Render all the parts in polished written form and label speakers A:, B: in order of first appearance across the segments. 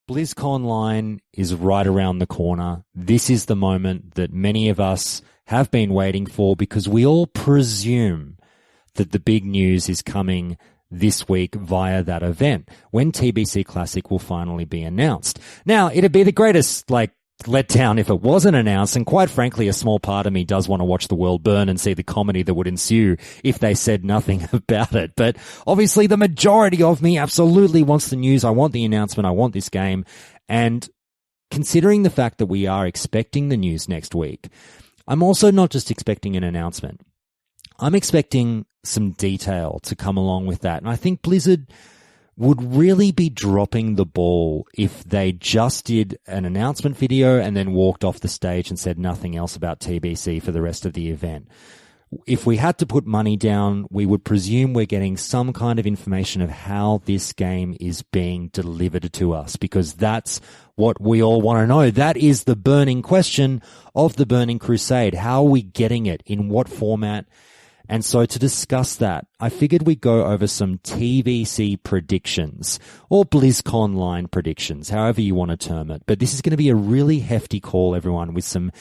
A: BlizzCon line is right around the corner. This is the moment that many of us have been waiting for because we all presume that the big news is coming this week via that event when TBC Classic will finally be announced. Now, it'd be the greatest, letdown if it wasn't announced, and quite frankly, a small part of me does want to watch the world burn and see the comedy that would ensue if they said nothing about it. But obviously, the majority of me absolutely wants the news. I want the announcement. I want this game. And considering the fact that we are expecting the news next week, I'm also not just expecting an announcement. I'm expecting some detail to come along with that. And I think Blizzard would really be dropping the ball if they just did an announcement video and then walked off the stage and said nothing else about TBC for the rest of the event. If we had to put money down, we would presume we're getting some kind of information of how this game is being delivered to us, because that's what we all want to know. That is the burning question of the Burning Crusade. How are we getting it? In what format? And so to discuss that, I figured we'd go over some TBC predictions or BlizzCon line predictions, however you want to term it. But this is going to be a really hefty call, everyone, with some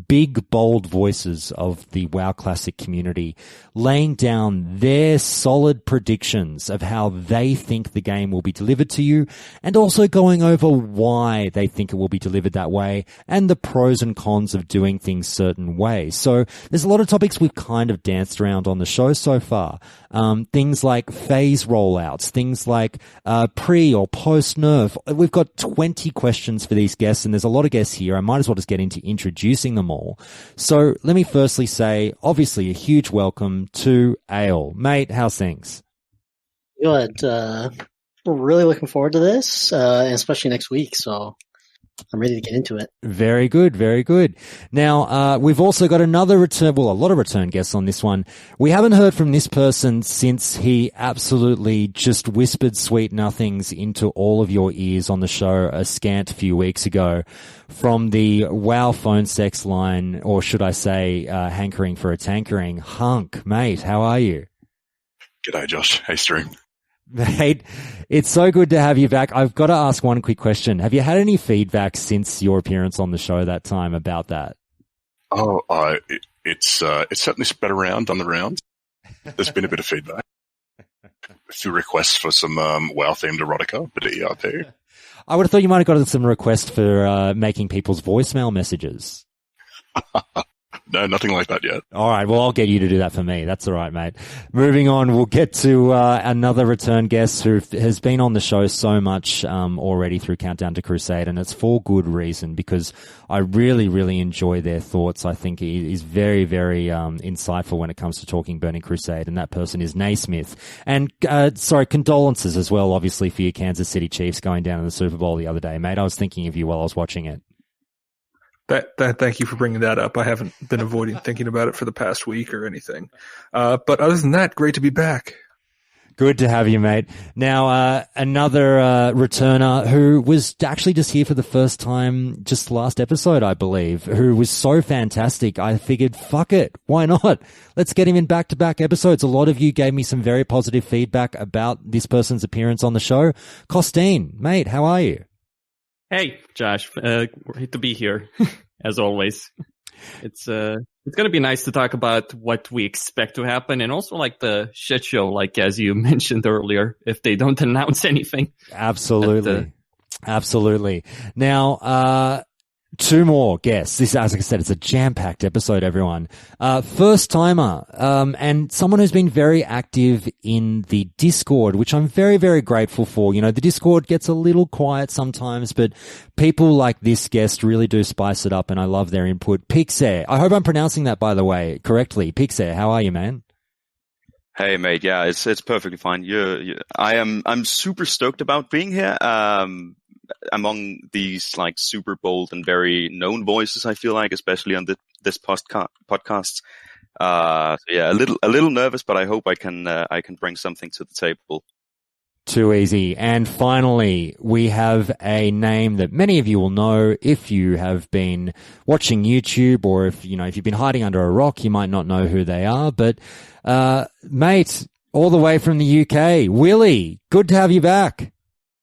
A: big, bold voices of the WoW Classic community laying down their solid predictions of how they think the game will be delivered to you, and also going over why they think it will be delivered that way and the pros and cons of doing things certain ways. So there's a lot of topics we've kind of danced around on the show so far. Things like phase rollouts, things like pre or post nerf. We've got 20 questions for these guests, and there's a lot of guests here. I might as well just get into introducing them all. So let me firstly say, obviously, a huge welcome to Ale. Mate, how's things?
B: Good. We're really looking forward to this, and especially next week. So I'm ready to get into it.
A: Very good, very good. Now, we've also got another return, well, a lot of return guests on this one. We haven't heard from this person since he absolutely just whispered sweet nothings into all of your ears on the show a scant few weeks ago from the WoW phone sex line, or should I say, hankering for a tankering. Hunk, mate, how are you?
C: G'day, Josh. Hey, stream.
A: Mate, it's so good to have you back. I've got to ask one quick question. Have you had any feedback since your appearance on the show that time about that?
C: Oh, it's certainly spread around on the rounds. There's been a bit of feedback. A few requests for some WoW-themed erotica, but ERP.
A: I would have thought you might have got some requests for making people's voicemail messages.
C: No, nothing like that yet.
A: All right. Well, I'll get you to do that for me. That's all right, mate. Moving on, we'll get to another return guest who has been on the show so much already through Countdown to Crusade, and it's for good reason, because I really, really enjoy their thoughts. I think he is very, very insightful when it comes to talking Burning Crusade, and that person is Naismith. And, condolences as well, obviously, for your Kansas City Chiefs going down in the Super Bowl the other day, mate. I was thinking of you while I was watching it.
D: Thank you for bringing that up. I haven't been avoiding thinking about it for the past week or anything. But other than that, great to be back.
A: Good to have you, mate. Now, another returner who was actually just here for the first time just last episode, I believe, who was so fantastic. I figured, fuck it. Why not? Let's get him in back-to-back episodes. A lot of you gave me some very positive feedback about this person's appearance on the show. Costin, mate, how are you?
E: Hey, Josh. Great to be here, as always. It's going to be nice to talk about what we expect to happen, and also like the shit show, like as you mentioned earlier, if they don't announce anything.
A: Absolutely. Absolutely. Now, two more guests. This, as I said, it's a jam-packed episode, everyone. First timer, and someone who's been very active in the Discord, which I'm very, very grateful for. You know, the Discord gets a little quiet sometimes, but people like this guest really do spice it up, and I love their input. Pixar. I hope I'm pronouncing that, by the way, correctly. Pixar, how are you, man?
F: Hey, mate. Yeah, it's perfectly fine. I'm super stoked about being here. Among these like super bold and very known voices, I feel like, especially on this podcast. So yeah, a little nervous, but I hope I can bring something to the table.
A: Too easy. And finally, we have a name that many of you will know if you have been watching YouTube, or if you've been hiding under a rock, you might not know who they are. But mate, all the way from the UK, Wille, good to have you back.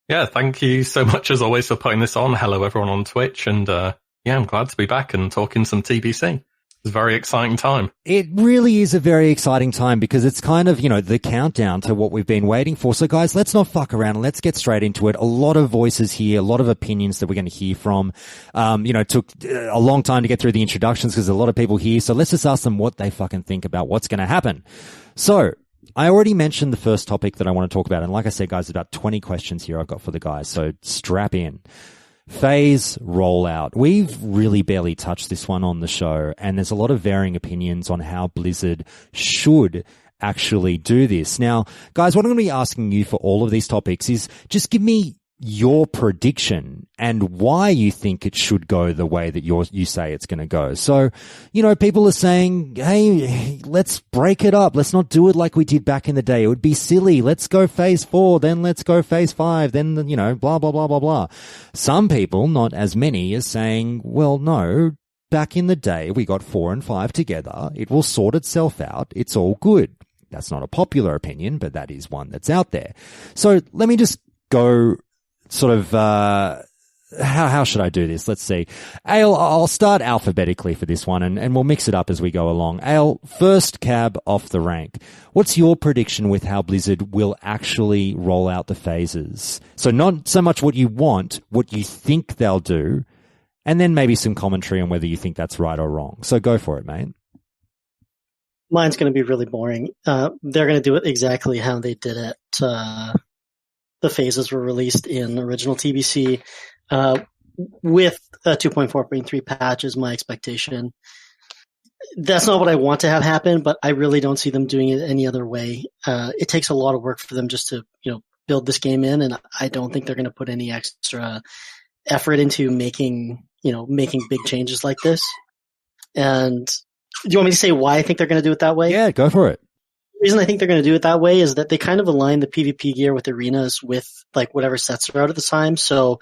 G: Yeah, thank you so much as always for putting this on. Hello everyone on Twitch, and I'm glad to be back and talking some TBC. It's a very exciting time.
A: It really is a very exciting time because it's kind of, the countdown to what we've been waiting for. So guys, let's not fuck around and let's get straight into it. A lot of voices here, a lot of opinions that we're going to hear from. It took a long time to get through the introductions because there's a lot of people here. So let's just ask them what they fucking think about what's going to happen. So I already mentioned the first topic that I want to talk about. And like I said, guys, about 20 questions here I've got for the guys. So strap in. Phase rollout. We've really barely touched this one on the show, and there's a lot of varying opinions on how Blizzard should actually do this. Now, guys, what I'm going to be asking you for all of these topics is just give me your prediction and why you think it should go the way that you say it's going to go. So, people are saying, hey, let's break it up. Let's not do it like we did back in the day. It would be silly. Let's go phase 4, then let's go phase 5, then, blah, blah, blah, blah, blah. Some people, not as many, are saying, well, no, back in the day, we got 4 and 5 together. It will sort itself out. It's all good. That's not a popular opinion, but that is one that's out there. So let me just go sort of, how should I do this? Let's see. Ale, I'll start alphabetically for this one and we'll mix it up as we go along. Ale, first cab off the rank. What's your prediction with how Blizzard will actually roll out the phases? So not so much what you want, what you think they'll do, and then maybe some commentary on whether you think that's right or wrong. So go for it, mate.
B: Mine's going to be really boring. They're going to do it exactly how they did it. The phases were released in original TBC with a 2.4.3 patch is my expectation. That's not what I want to have happen, but I really don't see them doing it any other way. It takes a lot of work for them just to, build this game in, and I don't think they're going to put any extra effort into making big changes like this. And do you want me to say why I think they're going to do it that way?
A: Yeah, go for it.
B: The reason I think they're going to do it that way is that they kind of align the PvP gear with arenas with whatever sets are out at the time. So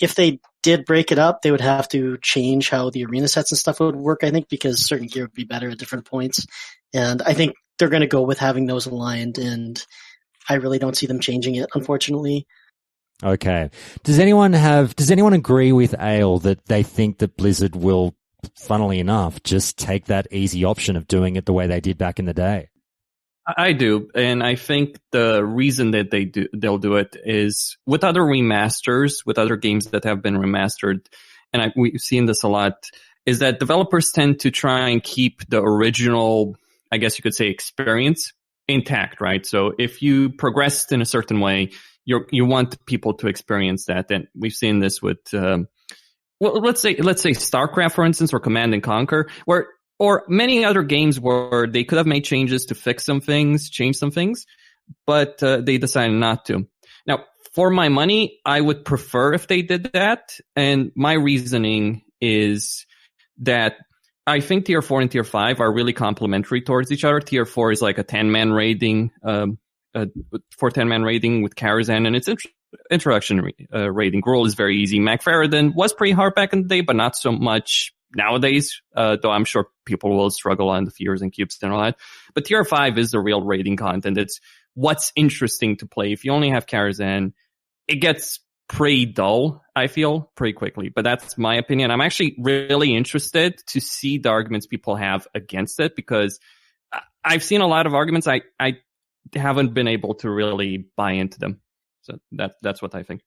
B: if they did break it up, they would have to change how the arena sets and stuff would work, I think, because certain gear would be better at different points. And I think they're going to go with having those aligned, and I really don't see them changing it, unfortunately.
A: Okay. Does anyone agree with Ale that they think that Blizzard will, funnily enough, just take that easy option of doing it the way they did back in the day?
E: I do, and I think the reason that they'll do it is with other remasters, with other games that have been remastered, and we've seen this a lot, is that developers tend to try and keep the original, I guess you could say, experience intact, right? So if you progressed in a certain way, you want people to experience that, and we've seen this with, let's say StarCraft, for instance, or Command and Conquer, or many other games where they could have made changes to fix some things, change some things, but they decided not to. Now, for my money, I would prefer if they did that. And my reasoning is that I think Tier 4 and Tier 5 are really complementary towards each other. Tier 4 is like a 10-man raiding, for 10-man raiding with Karazhan, and its introduction raiding rule is very easy. McFarraden was pretty hard back in the day, but not so much nowadays, though I'm sure people will struggle on the fears and cubes and all that. But Tier 5 is the real raiding content. It's what's interesting to play. If you only have Karazhan, it gets pretty dull, I feel, pretty quickly. But that's my opinion. I'm actually really interested to see the arguments people have against it, because I've seen a lot of arguments. I haven't been able to really buy into them. So that's what I think.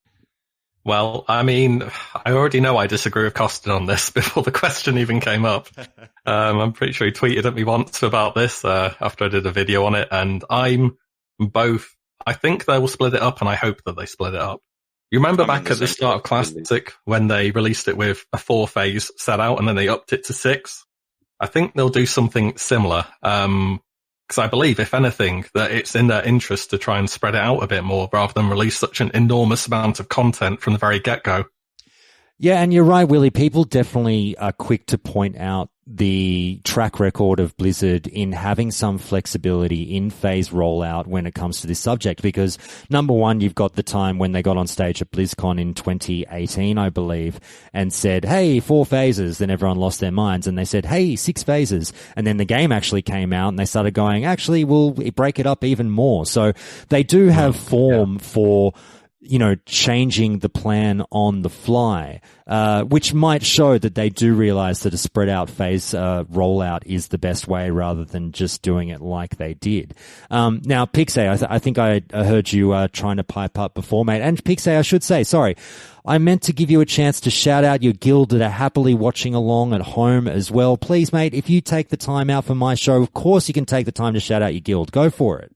G: Well, I mean, I already know I disagree with Costin on this before the question even came up. I'm pretty sure he tweeted at me once about this after I did a video on it, and I'm both. I think they will split it up, and I hope that they split it up. You remember back at the start of Classic when they released it with a 4-phase set out, and then they upped it to 6? I think they'll do something similar. Because I believe, if anything, that it's in their interest to try and spread it out a bit more rather than release such an enormous amount of content from the very get-go.
A: Yeah, and you're right, Willie. People definitely are quick to point out the track record of Blizzard in having some flexibility in phase rollout when it comes to this subject, because number one, you've got the time when they got on stage at BlizzCon in 2018, I believe, and said, hey, 4 phases. Then everyone lost their minds and they said, hey, 6 phases. And then the game actually came out and they started going, actually, we'll break it up even more. So they do have form for changing the plan on the fly, which might show that they do realize that a spread out phase rollout is the best way rather than just doing it like they did. Now, Pixie, I think I heard you trying to pipe up before, mate. And Pixie, I should say, sorry, I meant to give you a chance to shout out your guild that are happily watching along at home as well. Please, mate, if you take the time out for my show, of course you can take the time to shout out your guild. Go for it.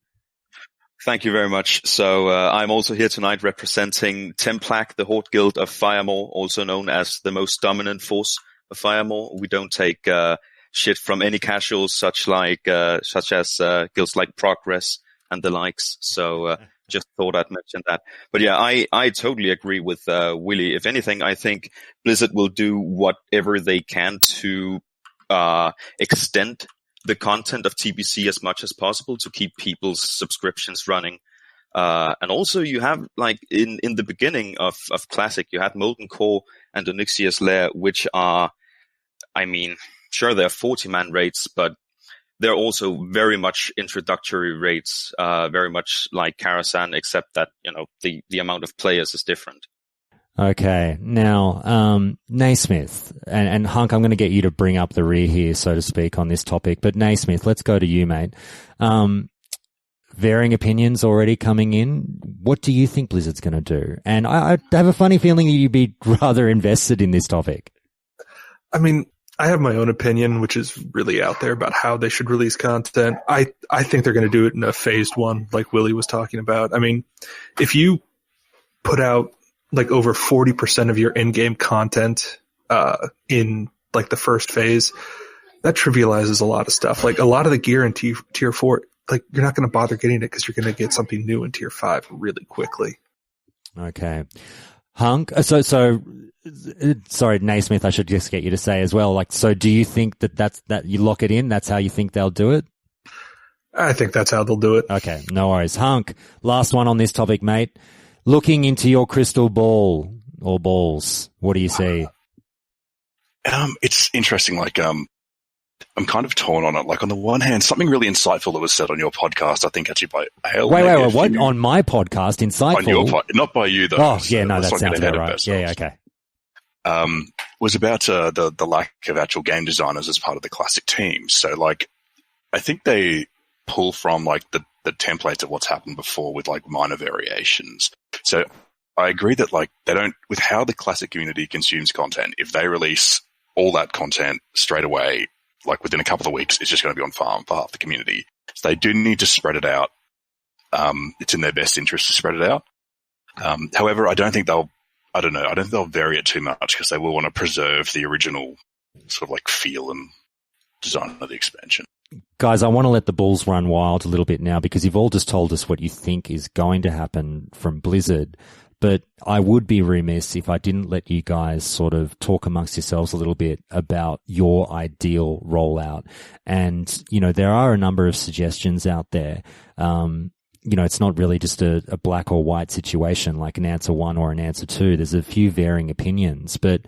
F: Thank you very much. So I'm also here tonight representing Templak, the Horde Guild of Firemaw, also known as the most dominant force of Firemaw. We don't take shit from any casuals such as guilds like Progress and the likes. So just thought I'd mention that. But yeah, I totally agree with Wille. If anything, I think Blizzard will do whatever they can to extend the content of TBC as much as possible to keep people's subscriptions running. And also you have, like, in the beginning of Classic, you had Molten Core and Onyxia's Lair, which are, I mean, sure, they're 40-man raids, but they're also very much introductory raids, very much like Karazhan, except that, the amount of players is different.
A: Okay. Now, Naismith, and Hunk, I'm going to get you to bring up the rear here, so to speak, on this topic. But Naismith, let's go to you, mate. Varying opinions already coming in. What do you think Blizzard's going to do? And I have a funny feeling that you'd be rather invested in this topic.
D: I mean, I have my own opinion, which is really out there about how they should release content. I think they're going to do it in a phased one, like Wille was talking about. I mean, if you put out like over 40% of your in-game content in like the first phase, that trivializes a lot of stuff. Like a lot of the gear in tier 4, like you're not going to bother getting it because you're going to get something new in tier 5 really quickly.
A: Okay. Hunk, sorry, Naismith, I should just get you to say as well, like, so do you think that you lock it in? That's how you think they'll do it?
D: I think that's how they'll do it.
A: Okay, no worries. Hunk, last one on this topic, mate. Looking into your crystal ball or balls, what do you see?
C: It's interesting. Like, I'm kind of torn on it. Like, on the one hand, something really insightful that was said on your podcast, I think actually by Hale.
A: Wait, what? On my podcast, insightful?
C: On your not by you, though.
A: Oh, yeah, no, that sounds about right. Yeah, okay.
C: Was about the lack of actual game designers as part of the Classic team. So, like, I think they pull from, like, the templates of what's happened before with, like, minor variations. So I agree that, like, they don't, with how the Classic community consumes content, if they release all that content straight away, like within a couple of weeks, it's just going to be on farm for half the community. So they do need to spread it out. It's in their best interest to spread it out. However, I don't think they'll vary it too much because they will want to preserve the original sort of like feel and design of the expansion.
A: Guys, I want to let the bulls run wild a little bit now because you've all just told us what you think is going to happen from Blizzard. But I would be remiss if I didn't let you guys sort of talk amongst yourselves a little bit about your ideal rollout. And, there are a number of suggestions out there. It's not really just a black or white situation like an answer 1 or an answer 2. There's a few varying opinions. But,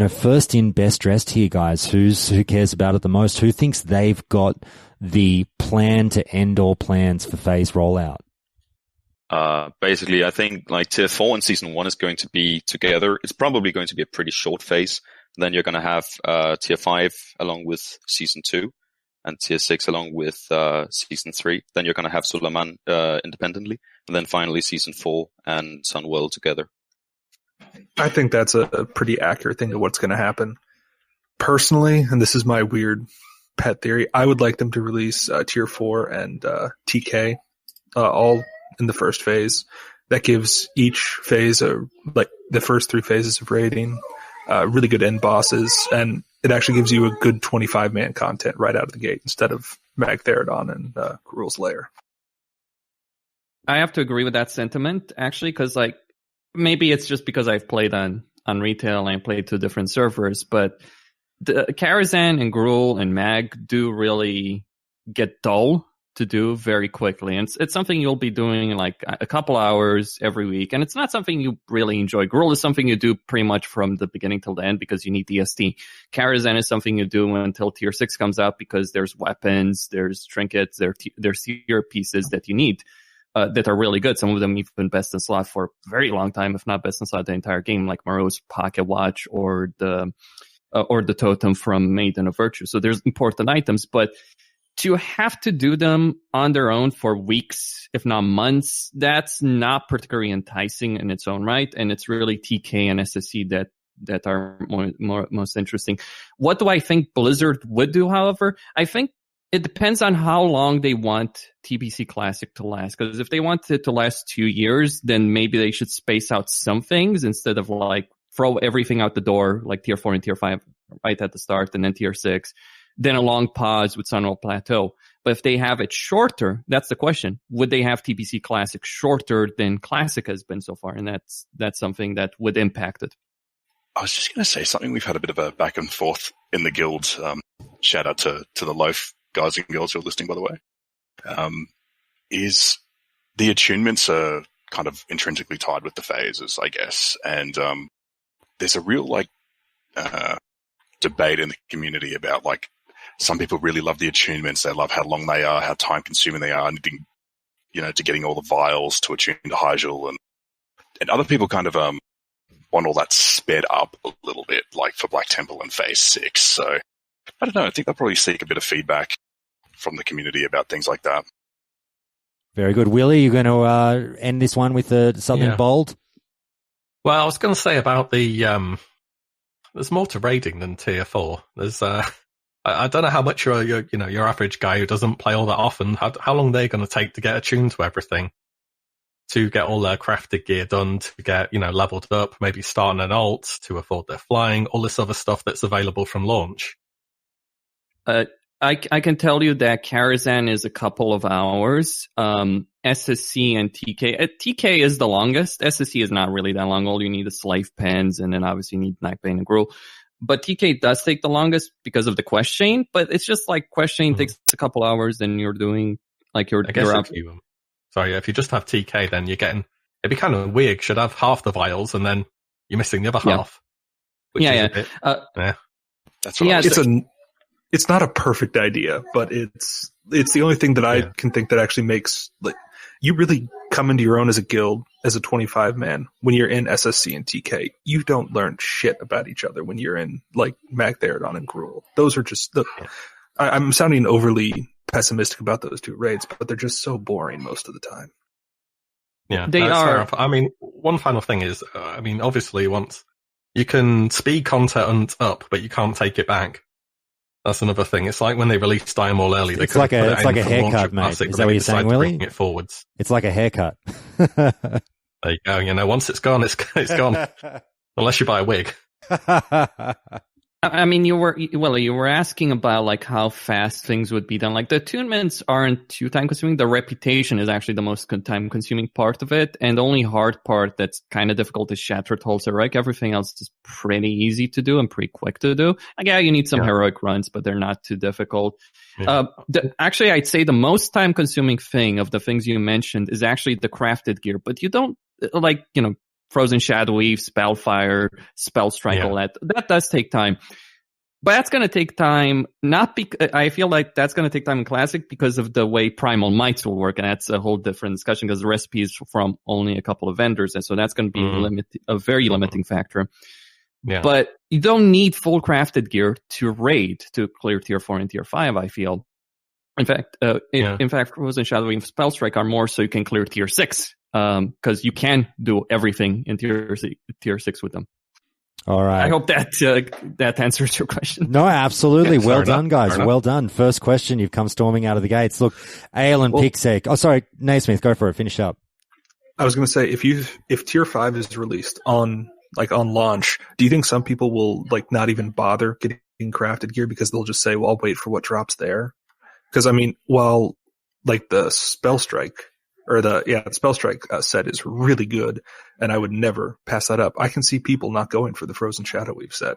A: first in best dressed here, guys, who cares about it the most? Who thinks they've got the plan to end all plans for phase rollout?
F: Basically, I think like tier 4 and season 1 is going to be together. It's probably going to be a pretty short phase. Then you're going to have tier 5 along with season 2 and tier 6 along with season 3. Then you're going to have Suleiman independently. And then finally season 4 and Sunwell together.
D: I think that's a pretty accurate thing of what's going to happen. Personally, and this is my weird pet theory, I would like them to release tier 4 and TK all in the first phase. That gives each phase like the first 3 phases of raiding, really good end bosses, and it actually gives you a good 25-man content right out of the gate instead of Magtheridon and Gruul's Lair.
E: I have to agree with that sentiment, actually, because like maybe it's just because I've played on retail and I played to different servers, but the Karazhan and Gruul and Mag do really get dull to do very quickly. And it's something you'll be doing in like a couple hours every week. And it's not something you really enjoy. Gruul is something you do pretty much from the beginning till the end because you need DST. Karazhan is something you do until tier 6 comes out because there's weapons, there's trinkets, there's tier pieces that you need. that are really good. Some of them even best in slot for a very long time, if not best in slot the entire game, like Moreau's Pocket Watch or the totem from Maiden of Virtue. So there's important items, but to have to do them on their own for weeks, if not months, that's not particularly enticing in its own right. And it's really TK and SSC that are most interesting. What do I think Blizzard would do, however? I think it depends on how long they want TBC Classic to last. Because if they want it to last 2 years, then maybe they should space out some things instead of like throw everything out the door, like tier 4 and tier 5 right at the start, and then tier 6, then a long pause with Sunwell Plateau. But if they have it shorter, that's the question. Would they have TBC Classic shorter than Classic has been so far? And that's something that would impact it.
C: I was just going to say something. We've had a bit of a back and forth in the guild. Shout out to the Loaf guys and girls who are listening, by the way. Is the attunements are kind of intrinsically tied with the phases, I guess. And there's a real debate in the community about like some people really love the attunements. They love how long they are, how time consuming they are, needing, to getting all the vials to attune to Hyjal, and other people kind of want all that sped up a little bit, like for Black Temple and Phase 6. So I don't know. I think they'll probably seek a bit of feedback from the community about things like that.
A: Very good. Wille, you're going to end this one with something bold?
G: Well, I was going to say about the there's more to raiding than tier 4. There's I don't know how much your average guy who doesn't play all that often, how long they're going to take to get attuned to everything, to get all their crafted gear done, to get leveled up, maybe starting an alt, to afford their flying, all this other stuff that's available from launch.
E: I can tell you that Karazhan is a couple of hours. SSC and TK. TK is the longest. SSC is not really that long. All you need is Slave Pens, and then obviously you need Neckbane and Gruul. But TK does take the longest because of the quest chain. But it's just like quest chain takes a couple hours, and you're doing like you're out.
G: If you just have TK, then you're getting. It'd be kind of weird. Should have half the vials, and then you're missing the other half.
C: That's what
D: It's not a perfect idea, but it's the only thing that I can think that actually makes you really come into your own as a guild, as a 25 man when you're in SSC and TK. You don't learn shit about each other when you're in like Magtheridon and Gruul. Those are just I'm sounding overly pessimistic about those two raids, but they're just so boring most of the time.
G: Yeah, they are. I mean, one final thing is, obviously once you can speed content up, but you can't take it back. That's another thing. It's like when they released Dire Maul early.
A: It's like a haircut, mate. Classic, is that what you're saying, Willie?
G: It forwards.
A: It's like a haircut.
G: There you go. Once it's gone, it's gone. Unless you buy a wig.
E: I mean, you were asking about like how fast things would be done. Like the attunements aren't too time consuming. The reputation is actually the most time consuming part of it, and the only hard part that's kind of difficult is Shattered Heroic. Everything else is pretty easy to do and pretty quick to do. Like, you need some heroic runs, but they're not too difficult. Yeah. Actually, I'd say the most time consuming thing of the things you mentioned is actually the crafted gear, but you don't Frozen Shadow Weave, Spellfire, Spell Strike, all that does take time. But that's going to take time, I feel like that's going to take time in Classic because of the way Primal Mites will work, and that's a whole different discussion because the recipe is from only a couple of vendors, and so that's going to be a very limiting factor. Yeah. But you don't need full crafted gear to raid to clear tier 4 and tier 5, I feel. In fact, Frozen Shadow Weave and Spell Strike are more so you can clear tier 6. Because you can do everything in tier 6 with them.
A: All right.
E: I hope that answers your question.
A: No, absolutely. Well done, guys. Well done. First question, you've come storming out of the gates. Look, Ale and Pixek. Oh, sorry, Naismith, go for it. Finish up.
D: I was going to say, if tier 5 is released on launch, do you think some people will not even bother getting crafted gear because they'll just say, well, I'll wait for what drops there? Because while the Spell Strike or the Spell Strike set is really good, and I would never pass that up. I can see people not going for the Frozen Shadow Weave set.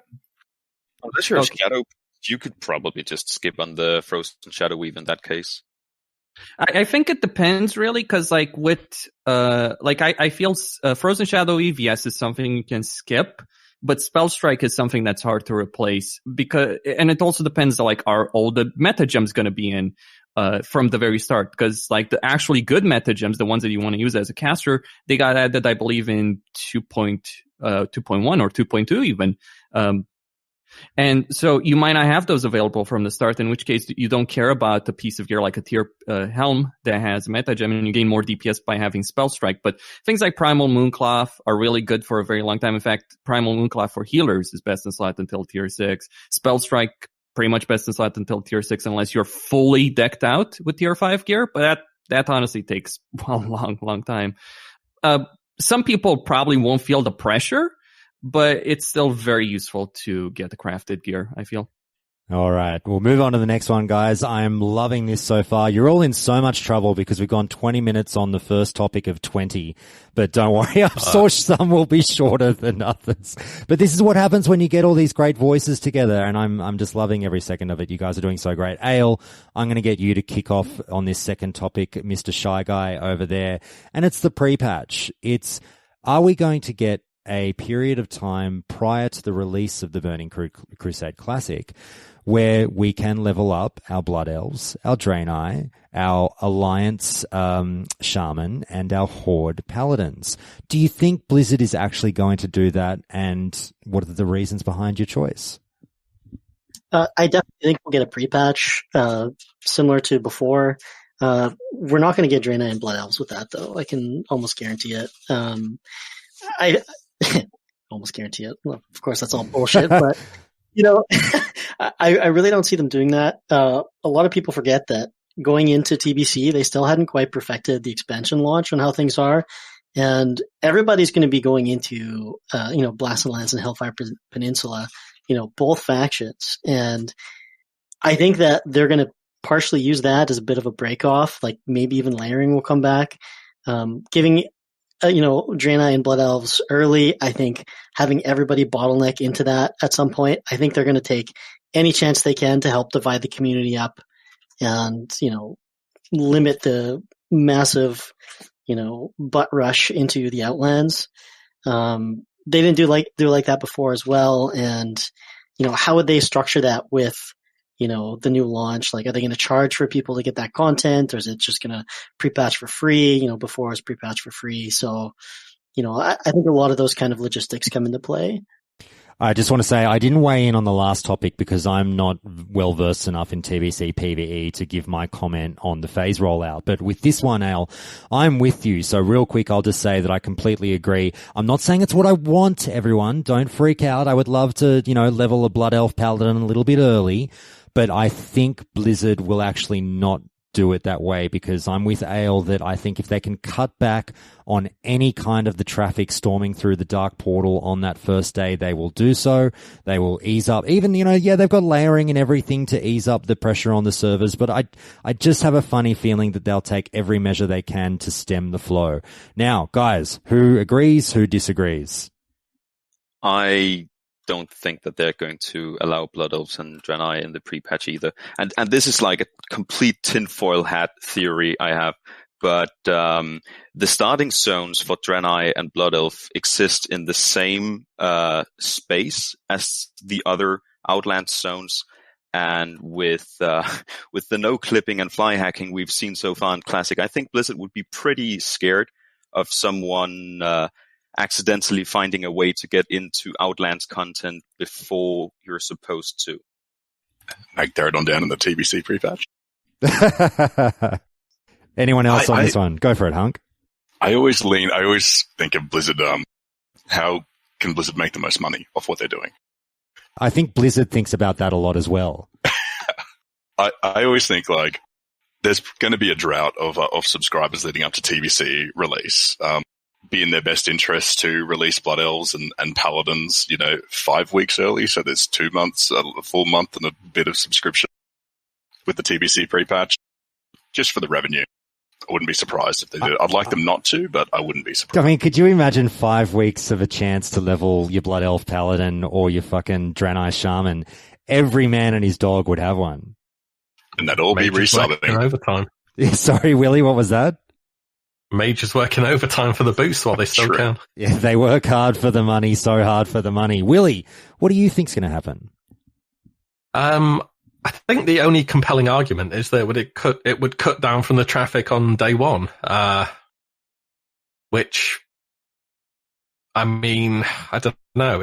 F: Unless you're a Shadow, you could probably just skip on the Frozen Shadow Weave in that case.
E: I think it depends really, because I feel Frozen Shadow Weave, yes, is something you can skip, but Spell Strike is something that's hard to replace and it also depends are all the meta gems going to be in. from the very start, because like the actually good meta gems, the ones that you want to use as a caster, they got added, I believe, in 2.1 or 2.2 even. And so you might not have those available from the start, in which case you don't care about the piece of gear like a tier helm that has a meta gem, and you gain more DPS by having Spell Strike. But things like Primal Mooncloth are really good for a very long time. In fact, Primal Mooncloth for healers is best in slot until tier 6. Spell Strike, pretty much best in slot until tier 6 unless you're fully decked out with tier 5 gear. But that honestly takes a long time. Some people probably won't feel the pressure, but it's still very useful to get the crafted gear, I feel.
A: All right. We'll move on to the next one, guys. I'm loving this so far. You're all in so much trouble because we've gone 20 minutes on the first topic of 20. But don't worry, I'm sure some will be shorter than others. But this is what happens when you get all these great voices together, and I'm just loving every second of it. You guys are doing so great. Ale, I'm going to get you to kick off on this second topic, Mr. Shy Guy over there. And it's the pre-patch. Are we going to get a period of time prior to the release of the Burning Crusade Classic where we can level up our Blood Elves, our Draenei, our Alliance Shaman, and our Horde Paladins? Do you think Blizzard is actually going to do that, and what are the reasons behind your choice?
B: I definitely think we'll get a pre-patch similar to before. We're not going to get Draenei and Blood Elves with that, though. I can almost guarantee it. I almost guarantee it. Well, of course, that's all bullshit, but I really don't see them doing that. A lot of people forget that going into TBC, they still hadn't quite perfected the expansion launch on how things are, and everybody's going to be going into Blasted Lands and Hellfire Peninsula, both factions, and I think that they're going to partially use that as a bit of a break off. Like maybe even layering will come back, giving Draenei and Blood Elves early. I think having everybody bottleneck into that at some point. I think they're going to take any chance they can to help divide the community up and, limit the massive, butt rush into the Outlands. They didn't do like that before as well. And, how would they structure that with, the new launch? Like, are they going to charge for people to get that content, or is it just going to pre-patch for free? Before it was pre-patch for free. So, I think a lot of those kind of logistics come into play.
A: I just want to say I didn't weigh in on the last topic because I'm not well versed enough in TBC PvE to give my comment on the phase rollout. But with this one, Al, I'm with you. So real quick, I'll just say that I completely agree. I'm not saying it's what I want, everyone. Don't freak out. I would love to, level a Blood Elf Paladin a little bit early. But I think Blizzard will actually not do it that way, because I'm with Ale that I think if they can cut back on any kind of the traffic storming through the Dark Portal on that first day, they will do so. They will ease up. Even, they've got layering and everything to ease up the pressure on the servers, but I just have a funny feeling that they'll take every measure they can to stem the flow. Now, guys, who agrees, who disagrees?
F: I don't think that they're going to allow Blood Elves and Draenei in the pre-patch either. And this is like a complete tinfoil hat theory I have, but the starting zones for Draenei and Blood Elf exist in the same space as the other Outland zones. And with the no clipping and fly hacking we've seen so far in Classic, I think Blizzard would be pretty scared of someone accidentally finding a way to get into Outlands content before you're supposed to.
C: Like throw it on down in the TBC pre-patch.
A: Anyone else on this one? Go for it, Hunk.
C: I always think of Blizzard, how can Blizzard make the most money off what they're doing?
A: I think Blizzard thinks about that a lot as well.
C: I always think like there's going to be a drought of subscribers leading up to TBC release. Be in their best interest to release Blood Elves and Paladins, 5 weeks early. So there's 2 months, a full month and a bit of subscription with the TBC pre-patch, just for the revenue. I wouldn't be surprised if they did. I'd like them not to, but I wouldn't be surprised.
A: I mean, could you imagine 5 weeks of a chance to level your Blood Elf Paladin or your fucking Draenei Shaman? Every man and his dog would have one.
C: And that'd all be resubbing.
G: Overtime.
A: Sorry, Willie, what was that?
G: Mages working overtime for the boost while they still can.
A: Yeah, they work hard for the money, so hard for the money. Willie, what do you think's going to happen?
G: I think the only compelling argument is that it would cut down from the traffic on day one, which, I mean, I don't know.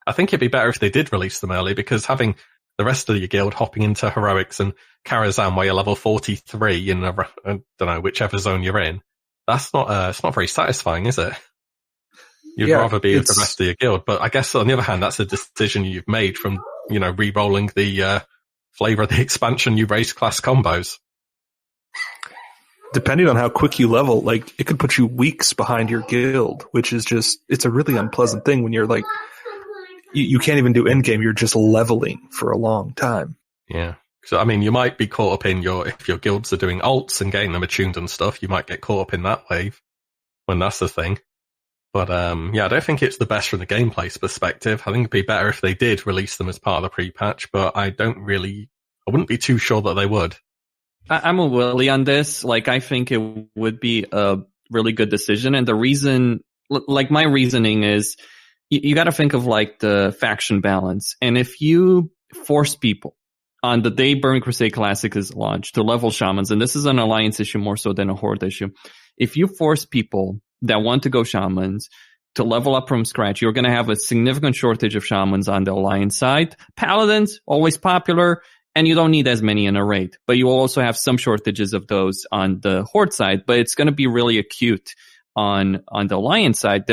G: I think it'd be better if they did release them early, because having the rest of your guild hopping into heroics and Karazhan where you're level 43 in I don't know, whichever zone you're in, it's not very satisfying, is it? You'd rather be with the rest of your guild. But I guess on the other hand, that's a decision you've made from, re-rolling the flavor of the expansion you race class combos.
D: Depending on how quick you level, like, it could put you weeks behind your guild, which is just, it's a really unpleasant thing when you're like, you can't even do end game, you're just leveling for a long time.
G: Yeah. So, I mean, you might be caught up in if your guilds are doing alts and getting them attuned and stuff, you might get caught up in that wave when that's the thing. But, I don't think it's the best from the gameplay perspective. I think it'd be better if they did release them as part of the pre-patch, but I wouldn't be too sure that they would.
E: I'm a Wille on this. Like, I think it would be a really good decision. And the reason, like, my reasoning is you got to think of, like, the faction balance. And if you force people on the day Burning Crusade Classic is launched to level shamans, and this is an alliance issue more so than a horde issue, if you force people that want to go shamans to level up from scratch, you're going to have a significant shortage of shamans on the alliance side. Paladins, always popular, and you don't need as many in a raid, but you will also have some shortages of those on the horde side, but it's going to be really acute on the alliance side.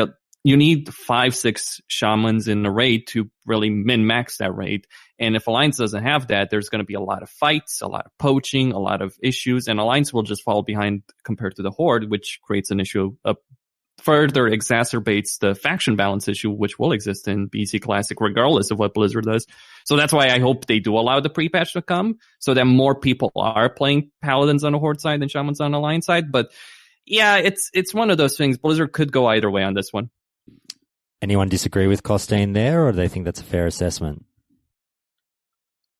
E: You need 5-6 shamans in a raid to really min-max that raid. And if Alliance doesn't have that, there's going to be a lot of fights, a lot of poaching, a lot of issues, and Alliance will just fall behind compared to the Horde, which creates an issue, further exacerbates the faction balance issue, which will exist in BC Classic regardless of what Blizzard does. So that's why I hope they do allow the pre-patch to come, so that more people are playing Paladins on the Horde side than Shamans on the Alliance side. But yeah, it's one of those things. Blizzard could go either way on this one.
A: Anyone disagree with Costin there, or do they think that's a fair assessment?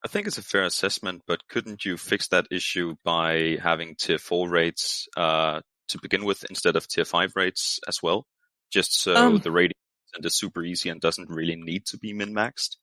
F: I think it's a fair assessment, but couldn't you fix that issue by having tier 4 rates to begin with instead of tier 5 rates as well? Just so the rating is super easy and doesn't really need to be min-maxed?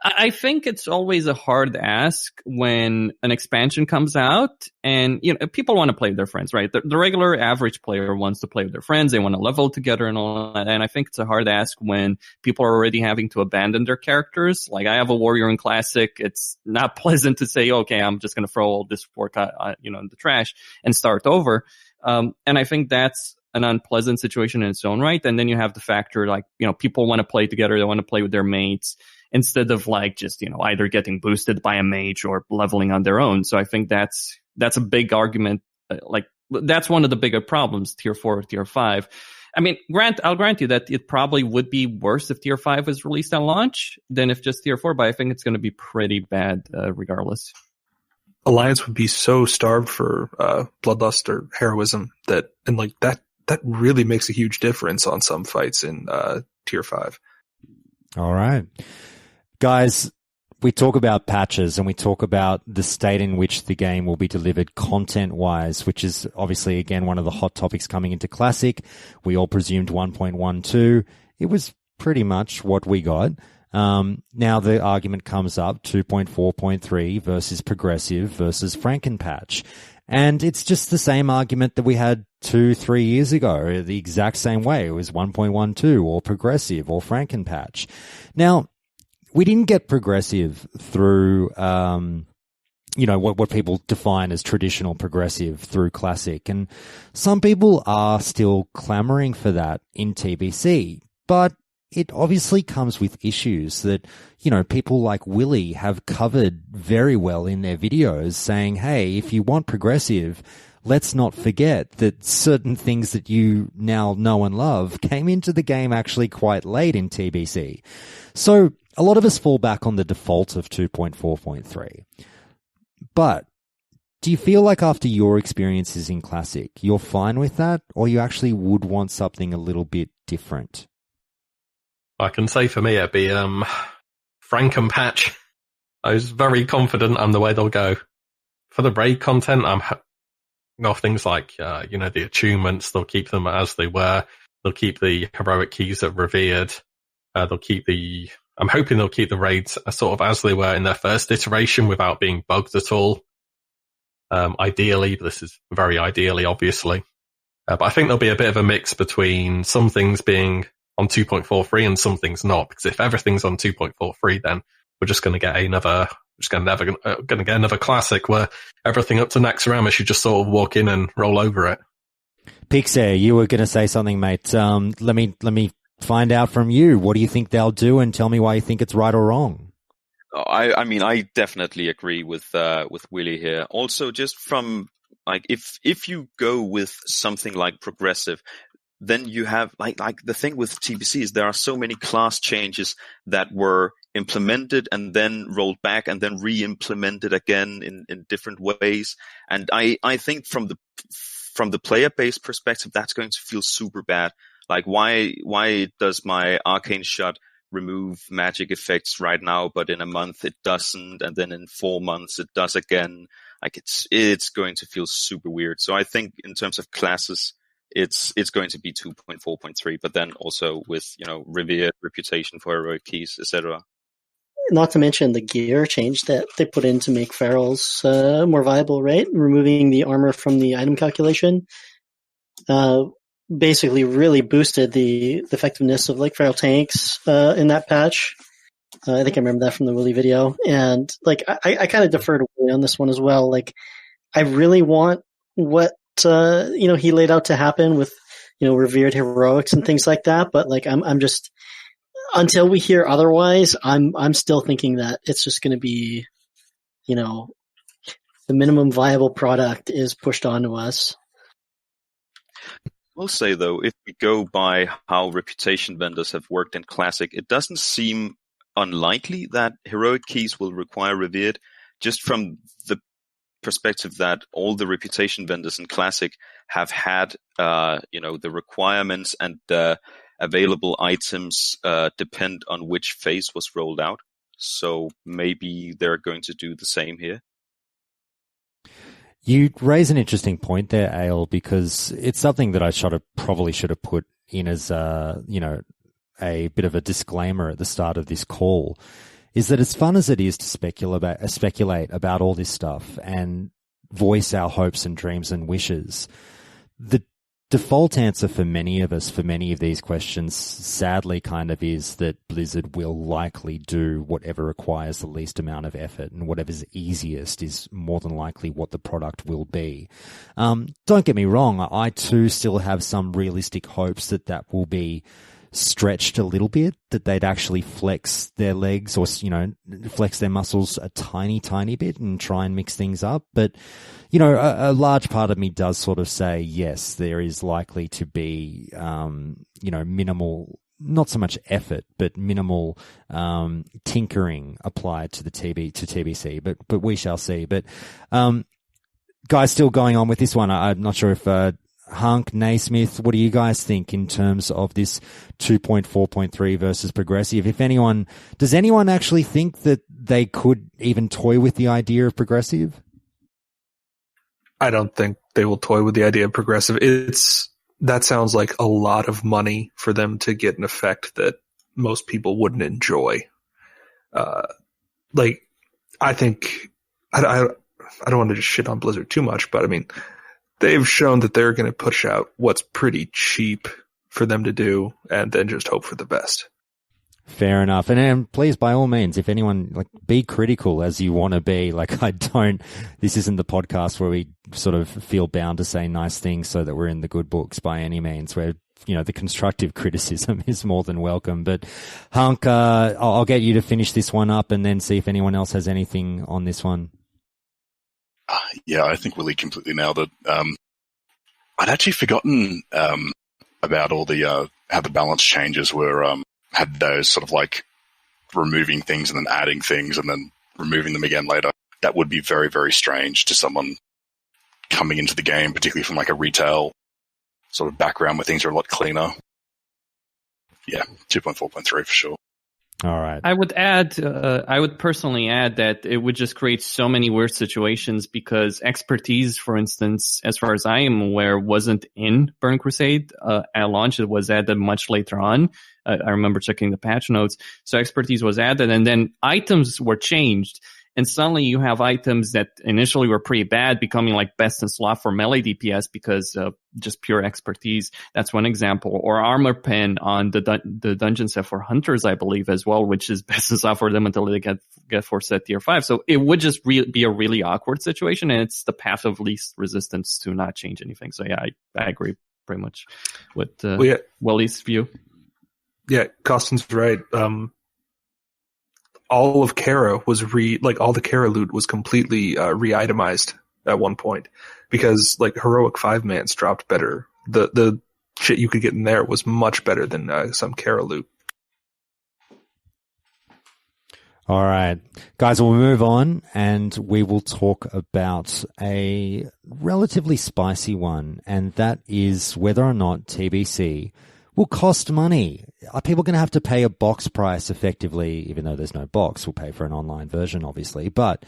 E: I think it's always a hard ask when an expansion comes out and, people want to play with their friends, right? The regular average player wants to play with their friends. They want to level together and all that. And I think it's a hard ask when people are already having to abandon their characters. Like, I have a warrior in Classic. It's not pleasant to say, okay, I'm just going to throw all this work, in the trash and start over. And I think that's an unpleasant situation in its own right. And then you have the factor, like, people want to play together. They want to play with their mates, instead of like just, either getting boosted by a mage or leveling on their own. So I think that's a big argument. That's one of the bigger problems, tier 4 or tier 5. I mean, I'll grant you that it probably would be worse if tier 5 was released at launch than if just tier 4, but I think it's going to be pretty bad regardless.
D: Alliance would be so starved for bloodlust or heroism that really makes a huge difference on some fights in tier 5.
A: All right. Guys, we talk about patches and we talk about the state in which the game will be delivered content-wise, which is obviously, again, one of the hot topics coming into Classic. We all presumed 1.12. It was pretty much what we got. Now the argument comes up, 2.4.3 versus progressive versus Frankenpatch. And it's just the same argument that we had 2-3 years ago, the exact same way. It was 1.12 or progressive or Frankenpatch. Now, we didn't get progressive through, what people define as traditional progressive through Classic. And some people are still clamoring for that in TBC. But it obviously comes with issues that, people like Wille have covered very well in their videos, saying, hey, if you want progressive, let's not forget that certain things that you now know and love came into the game actually quite late in TBC. So a lot of us fall back on the default of 2.4.3. But do you feel like after your experiences in Classic, you're fine with that, or you actually would want something a little bit different?
G: I can say for me it'd be Frankenpatch. I was very confident on the way they'll go. For the raid content, I'm things like the achievements. They'll keep them as they were. They'll keep the heroic keys that revered. I'm hoping they'll keep the raids sort of as they were in their first iteration without being bugged at all. Ideally, but this is very ideally, obviously. But I think there'll be a bit of a mix between some things being on 2.43 and some things not, because if everything's on 2.43, then we're just going to get another classic where everything up to Naxxramas, you just sort of walk in and roll over it.
A: Pixar, you were going to say something, mate. Let me find out from you. What do you think they'll do, and tell me why you think it's right or wrong?
F: I mean, I definitely agree with Wille here. Also, just from like, if you go with something like progressive, then you have like the thing with TBC is there are so many class changes that were implemented and then rolled back and then re-implemented again in different ways. And I think from the player base perspective, that's going to feel super bad. Like, why does my arcane shot remove magic effects right now, but in a month it doesn't, and then in 4 months it does again? Like, it's going to feel super weird. So I think in terms of classes, it's going to be 2.4.3, but then also with, revered reputation for heroic keys, etc.
B: Not to mention the gear change that they put in to make ferals more viable, right? Removing the armor from the item calculation basically really boosted the effectiveness of like feral tanks in that patch. I think I remember that from the Wille video. And like I kind of defer to Wille on this one as well. Like, I really want what he laid out to happen with revered heroics and things like that. But like I'm just, until we hear otherwise, I'm still thinking that it's just going to be, the minimum viable product is pushed onto us.
F: I will say though, if we go by how reputation vendors have worked in Classic, it doesn't seem unlikely that heroic keys will require revered, just from the perspective that all the reputation vendors in Classic have had, the requirements and the available items depend on which phase was rolled out. So maybe they're going to do the same here.
A: You raise an interesting point there, Ale, because it's something that I probably should have put in as a bit of a disclaimer at the start of this call, is that as fun as it is to speculate about all this stuff and voice our hopes and dreams and wishes, the default answer for many of us for many of these questions sadly kind of is that Blizzard will likely do whatever requires the least amount of effort, and whatever's easiest is more than likely what the product will be. Don't get me wrong, I too still have some realistic hopes that will be stretched a little bit, that they'd actually flex their legs or, flex their muscles a tiny, tiny bit and try and mix things up. But, a large part of me does sort of say, yes, there is likely to be, minimal, not so much effort, but minimal, tinkering applied to TBC, but we shall see. But, guys, still going on with this one. I'm not sure if, Hunk, Naismith, what do you guys think in terms of this 2.4.3 versus progressive? Does anyone actually think that they could even toy with the idea of progressive?
D: I don't think they will toy with the idea of progressive. That sounds like a lot of money for them to get an effect that most people wouldn't enjoy. I think I don't want to just shit on Blizzard too much, but I mean, they've shown that they're going to push out what's pretty cheap for them to do and then just hope for the best.
A: Fair enough. And please, by all means, if anyone, be critical as you want to be. This isn't the podcast where we sort of feel bound to say nice things so that we're in the good books by any means, where, the constructive criticism is more than welcome. But Hunk, I'll get you to finish this one up and then see if anyone else has anything on this one.
C: Yeah, I think Wille completely nailed it. I'd actually forgotten about all the how the balance changes were had those sort of removing things and then adding things and then removing them again later. That would be very, very strange to someone coming into the game, particularly from a retail sort of background where things are a lot cleaner. Yeah, 2.4.3 for sure.
A: All right.
E: I would personally add that it would just create so many weird situations because expertise, for instance, as far as I am aware, wasn't in Burn Crusade at launch. It was added much later on. I remember checking the patch notes. So expertise was added, and then items were changed. And suddenly you have items that initially were pretty bad becoming like best in slot for melee DPS because of just pure expertise. That's one example. Or armor pen on the dungeon set for hunters, I believe, as well, which is best in slot for them until they get forced at tier 5. So it would just be a really awkward situation, and it's the path of least resistance to not change anything. So yeah, I agree pretty much with Wille's view.
D: Yeah, Costin's right. All of Kara was all the Kara loot was completely re-itemized at one point because like heroic 5-mans dropped better. The shit you could get in there was much better than some Kara loot.
A: All right, guys, we'll move on and we will talk about a relatively spicy one, and that is whether or not TBC will cost money. Are people going to have to pay a box price effectively, even though there's no box? We'll pay for an online version, obviously. But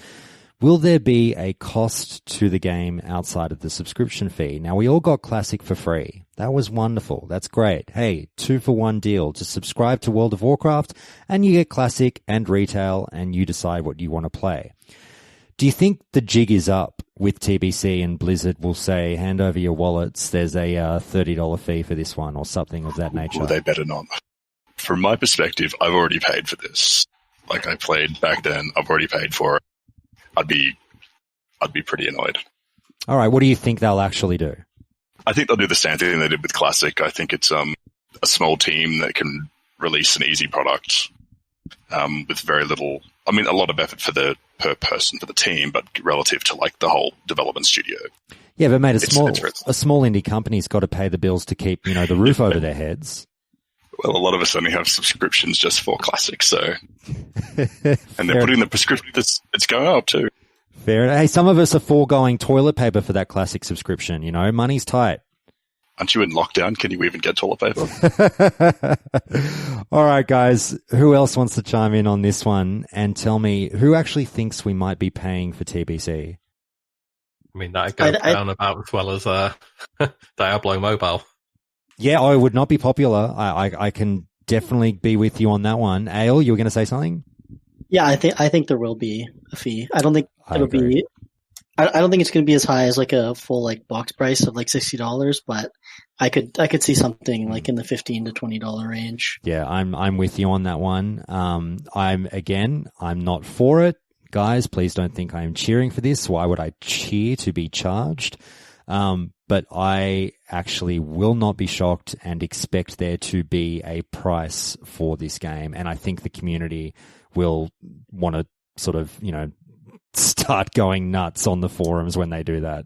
A: will there be a cost to the game outside of the subscription fee? Now, we all got Classic for free. That was wonderful. That's great. Hey, 2-for-1 deal. Just subscribe to World of Warcraft and you get Classic and Retail and you decide what you want to play. Do you think the jig is up with TBC and Blizzard will say, hand over your wallets, there's a $30 fee for this one or something of that nature?
C: Well, they better not. From my perspective, I've already paid for this. Like, I played back then, I've already paid for it. I'd be pretty annoyed.
A: All right, what do you think they'll actually do?
C: I think they'll do the same thing they did with Classic. I think it's a small team that can release an easy product with very little, I mean, a lot of effort per person for the team, but relative to like the whole development studio.
A: Yeah, but mate, a small indie company's got to pay the bills to keep, the roof over their heads.
C: Well, a lot of us only have subscriptions just for Classic, so and they're putting the prescription. It's going up too.
A: Fair. Hey, some of us are foregoing toilet paper for that Classic subscription. Money's tight.
C: Aren't you in lockdown? Can you even get toilet paper?
A: All right, guys. Who else wants to chime in on this one and tell me who actually thinks we might be paying for TBC?
G: I mean, that goes down about as well as Diablo Mobile.
A: Yeah, it would not be popular. I can definitely be with you on that one. Ale, you were going to say something?
B: Yeah, I think there will be a fee. I don't think it'll be. I don't think it's going to be as high as like a full like box price of like $60, but I could see something like in the $15 to $20 range.
A: Yeah, I'm with you on that one. I'm not for it, guys. Please don't think I am cheering for this. Why would I cheer to be charged? But I actually will not be shocked and expect there to be a price for this game. And I think the community will want to sort of, start going nuts on the forums when they do that.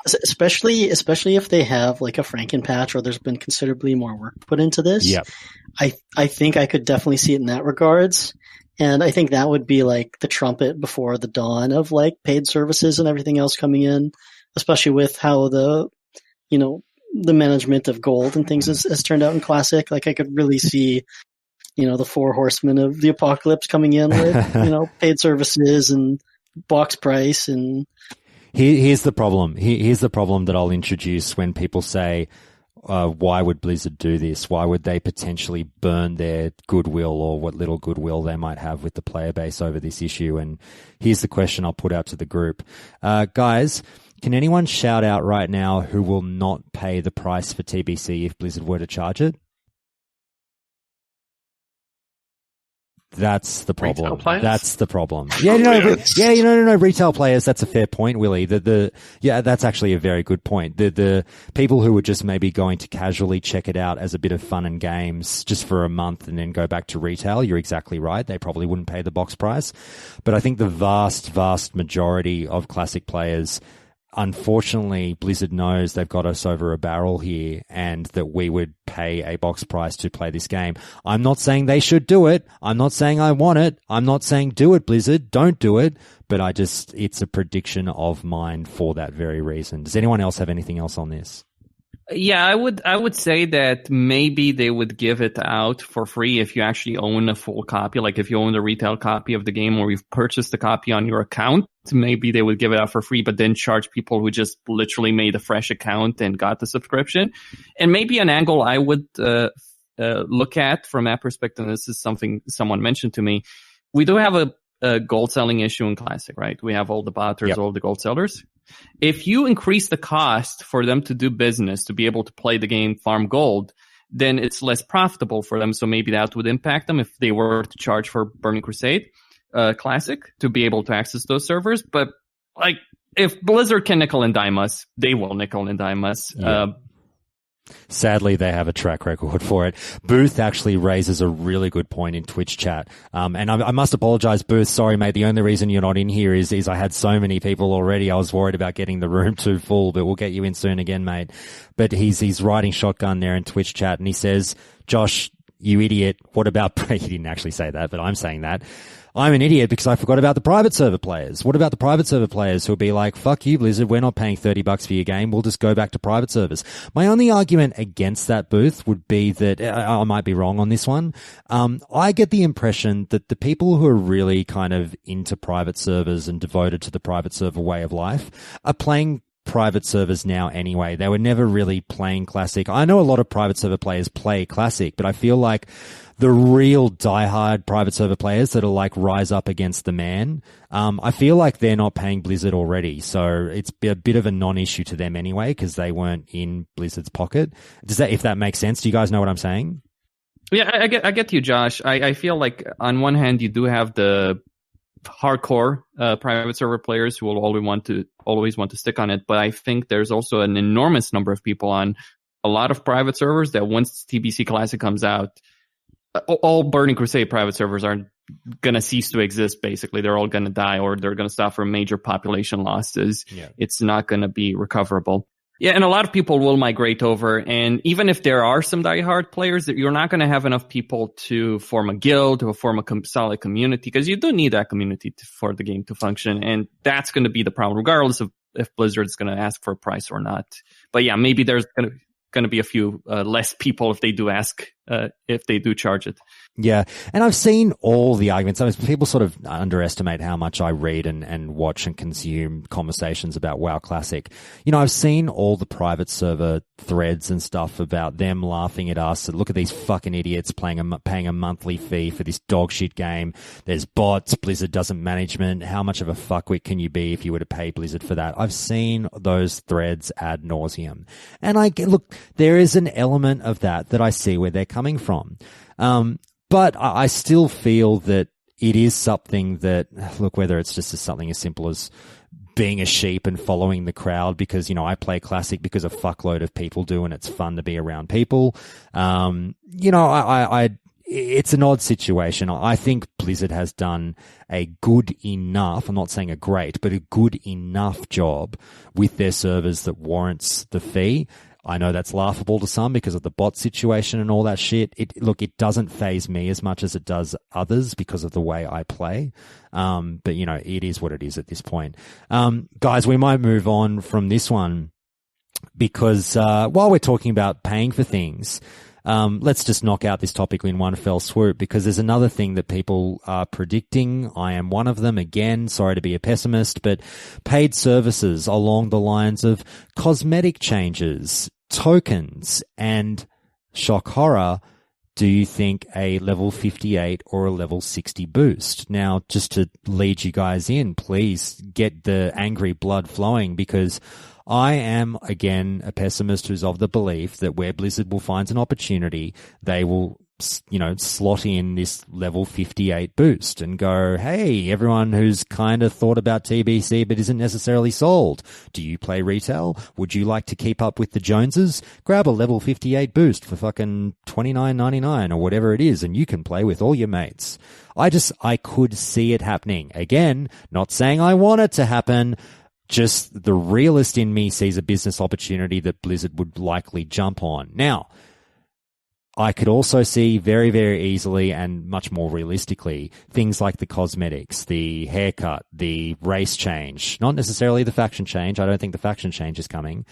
B: Especially if they have like a Franken patch or there's been considerably more work put into this.
A: Yep.
B: I think I could definitely see it in that regards. And I think that would be like the trumpet before the dawn of like paid services and everything else coming in, especially with how the management of gold and things has turned out in Classic. Like I could really see, the 4 horsemen of the apocalypse coming in with, paid services and box price. And
A: here's the problem. Here's the problem that I'll introduce when people say, why would Blizzard do this? Why would they potentially burn their goodwill or what little goodwill they might have with the player base over this issue? And here's the question I'll put out to the group. Guys, can anyone shout out right now who will not pay the price for TBC if Blizzard were to charge it? That's the problem. That's the problem. Yeah, retail players. That's a fair point, Willie. That's actually a very good point. The people who were just maybe going to casually check it out as a bit of fun and games just for a month and then go back to retail. You're exactly right. They probably wouldn't pay the box price. But I think the vast, vast majority of Classic players, unfortunately, Blizzard knows they've got us over a barrel here and that we would pay a box price to play this game. I'm not saying they should do it. I'm not saying I want it. I'm not saying do it, Blizzard. Don't do it. But it's a prediction of mine for that very reason. Does anyone else have anything else on this?
E: Yeah, I would say that maybe they would give it out for free if you actually own a full copy. Like if you own the retail copy of the game or you've purchased the copy on your account, maybe they would give it out for free, but then charge people who just literally made a fresh account and got the subscription. And maybe an angle I would look at from that perspective, this is something someone mentioned to me. We do have a gold selling issue in Classic, right? We have all the botters, all the gold sellers. If you increase the cost for them to do business, to be able to play the game, farm gold, then it's less profitable for them. So maybe that would impact them if they were to charge for Burning Crusade Classic to be able to access those servers. But like, if Blizzard can nickel and dime us, they will nickel and dime us.
A: Yeah. Sadly, they have a track record for it. Booth actually raises a really good point in Twitch chat. And I must apologize, Booth. Sorry, mate. The only reason you're not in here is I had so many people already. I was worried about getting the room too full, but we'll get you in soon again, mate. But he's riding shotgun there in Twitch chat, and he says, Josh, you idiot. What about, he didn't actually say that, but I'm saying that. I'm an idiot because I forgot about the private server players. What about the private server players who'll be like, fuck you, Blizzard, we're not paying $30 for your game. We'll just go back to private servers. My only argument against that, Booth, would be that, I might be wrong on this one. I get the impression that the people who are really kind of into private servers and devoted to the private server way of life are playing private servers now anyway. They were never really playing Classic. I know a lot of private server players play Classic, but I feel like the real diehard private server players that'll like rise up against the man, I feel like they're not paying Blizzard already. So it's a bit of a non-issue to them anyway, because they weren't in Blizzard's pocket. If that makes sense? Do you guys know what I'm saying?
E: Yeah, I get you, Josh. I feel like on one hand, you do have the hardcore private server players who will always want to stick on it. But I think there's also an enormous number of people on a lot of private servers that once TBC Classic comes out, all Burning Crusade private servers are going to cease to exist, basically. They're all going to die, or they're going to suffer major population losses. Yeah. It's not going to be recoverable. Yeah, and a lot of people will migrate over, and even if there are some diehard players, you're not going to have enough people to form a guild, to form a solid community, because you do need that community for the game to function, and that's going to be the problem, regardless of if Blizzard's going to ask for a price or not. But yeah, maybe there's going to be a few less people if they do ask, if they do charge it.
A: Yeah. And I've seen all the arguments. I mean, people sort of underestimate how much I read and watch and consume conversations about WoW Classic. You know, I've seen all the private server threads and stuff about them laughing at us. Look at these fucking idiots paying a monthly fee for this dog shit game. There's bots. Blizzard doesn't management. How much of a fuckwit can you be if you were to pay Blizzard for that? I've seen those threads ad nauseum. And look, there is an element of that I see where they're coming from. But I still feel that it is something that, look, whether it's just something as simple as being a sheep and following the crowd because, you know, I play Classic because a fuckload of people do and it's fun to be around people. You know, it's an odd situation. I think Blizzard has done a good enough, I'm not saying a great, but a good enough job with their servers that warrants the fee. I know that's laughable to some because of the bot situation and all that shit. It doesn't faze me as much as it does others because of the way I play. But you know, it is what it is at this point. Guys, we might move on from this one because, while we're talking about paying for things, let's just knock out this topic in one fell swoop because there's another thing that people are predicting. I am one of them again. Sorry to be a pessimist, but paid services along the lines of cosmetic changes, tokens, and shock horror. Do you think a level 58 or a level 60 boost? Now, just to lead you guys in, please get the angry blood flowing because I am, again, a pessimist who's of the belief that where Blizzard will find an opportunity, they will, you know, slot in this level 58 boost and go, hey, everyone who's kind of thought about TBC but isn't necessarily sold. Do you play retail? Would you like to keep up with the Joneses? Grab a level 58 boost for fucking $29.99 or whatever it is and you can play with all your mates. I could see it happening. Again, not saying I want it to happen. Just the realist in me sees a business opportunity that Blizzard would likely jump on. Now, I could also see very, very easily and much more realistically things like the cosmetics, the haircut, the race change, not necessarily the faction change. I don't think the faction change is coming,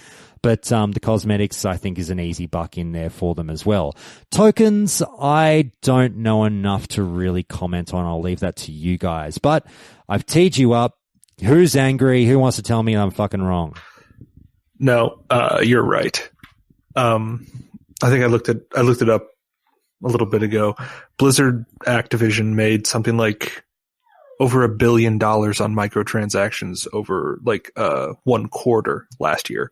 A: but the cosmetics I think is an easy buck in there for them as well. Tokens, I don't know enough to really comment on. I'll leave that to you guys, but I've teed you up. Who's angry? Who wants to tell me I'm fucking wrong?
D: No, you're right. I think I looked it up a little bit ago. Blizzard Activision made something like over $1 billion on microtransactions over like 1 quarter last year.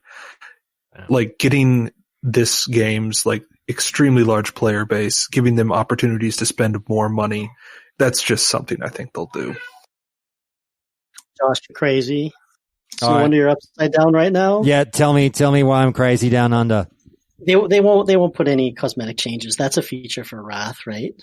G: Yeah.
D: Like getting this game's like extremely large player base, giving them opportunities to spend more money. That's just something I think they'll do.
B: Josh, you're crazy. So
A: All
B: no
A: right.
B: wonder you're upside down right now.
A: Yeah, tell me why I'm crazy down under.
B: They won't put any cosmetic changes. That's a feature for Wrath, right?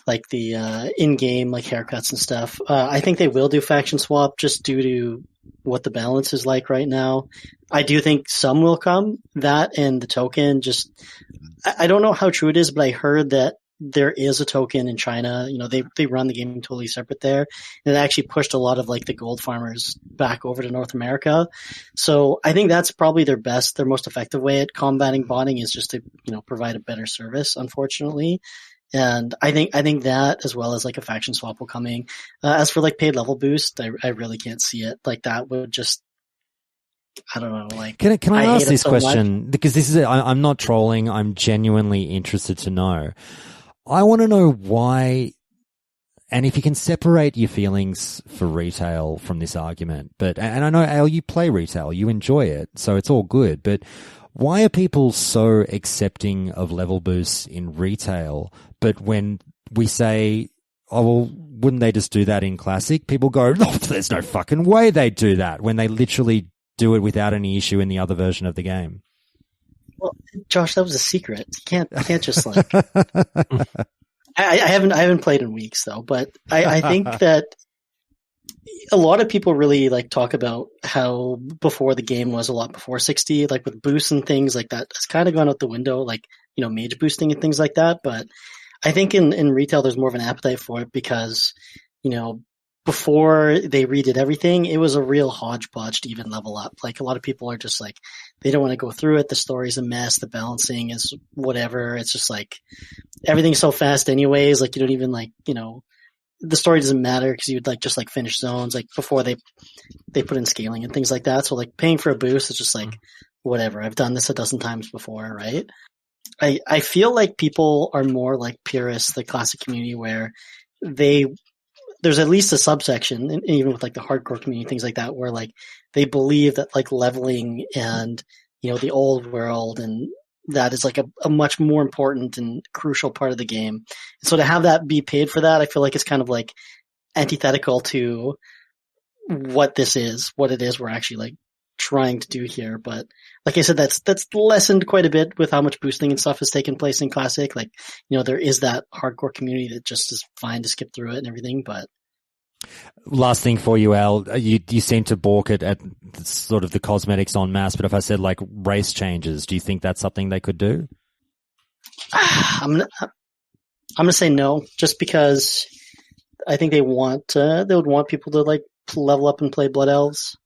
B: Like the in-game like haircuts and stuff. I think they will do faction swap just due to what the balance is like right now. I do think some will come. That and the token. Just I don't know how true it is, but I heard that there is a token in China. You know, they run the game totally separate there, and it actually pushed a lot of like the gold farmers back over to North America. So I think that's probably their most effective way at combating botting is just to, you know, provide a better service, unfortunately. And I think that as well as like a faction swap will coming. As for like paid level boost, I really can't see it. Like that would just, I don't know. Like,
A: Can I ask
B: hate it
A: this
B: so
A: question?
B: much.
A: Because this is, I'm not trolling. I'm genuinely interested to know. I want to know why, and if you can separate your feelings for retail from this argument. But, and I know, Al, you play retail, you enjoy it, so it's all good. But why are people so accepting of level boosts in retail? But when we say, oh, well, wouldn't they just do that in Classic? People go, oh, there's no fucking way they'd do that when they literally do it without any issue in the other version of the game.
B: Well, Josh, that was a secret. You can't just like. I haven't played in weeks though, but I think that a lot of people really like talk about how before the game was a lot before 60, like with boosts and things like that. It's kind of gone out the window, like, you know, mage boosting and things like that. But I think in retail, there's more of an appetite for it because, you know, before they redid everything, it was a real hodgepodge to even level up. Like a lot of people are just like, they don't want to go through it. The story's a mess. The balancing is whatever. It's just like everything's so fast anyways. Like you don't even like, you know, the story doesn't matter because you'd like just like finish zones like before they put in scaling and things like that. So like paying for a boost is just like whatever. I've done this a dozen times before, right? I feel like people are more like purists, the Classic community, where there's at least a subsection, and even with like the hardcore community, things like that, where like they believe that like leveling and, you know, the old world and that is like a much more important and crucial part of the game. So to have that be paid for that, I feel like it's kind of like antithetical to what it is we're actually like trying to do here. But like I said, that's lessened quite a bit with how much boosting and stuff has taken place in Classic. Like, you know, there is that hardcore community that just is fine to skip through it and everything. But
A: last thing for you, Al, you seem to balk at sort of the cosmetics en masse, but if I said like race changes, do you think that's something they could do?
B: I'm gonna say no, just because I think they would want people to like level up and play Blood Elves.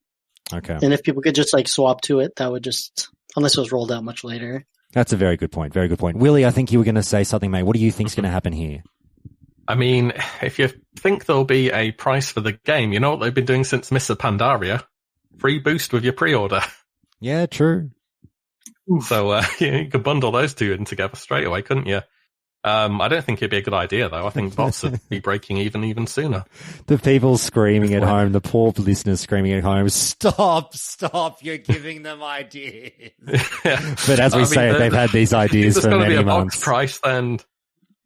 A: Okay.
B: And if people could just like swap to it, that would just, unless it was rolled out much later.
A: That's a very good point. Very good point. Willie, I think you were going to say something, mate. What do you think's going to happen here?
G: I mean, if you think there'll be a price for the game, you know what they've been doing since Mists of Pandaria? Free boost with your pre-order.
A: Yeah, true.
G: So you could bundle those two in together straight away, couldn't you? I don't think it'd be a good idea, though. I think bots would be breaking even sooner.
A: The people screaming at home, the poor listeners screaming at home, stop, you're giving them ideas.
G: Yeah.
A: But as we say, they've had these ideas for many months. If there's going to be a box
G: price, then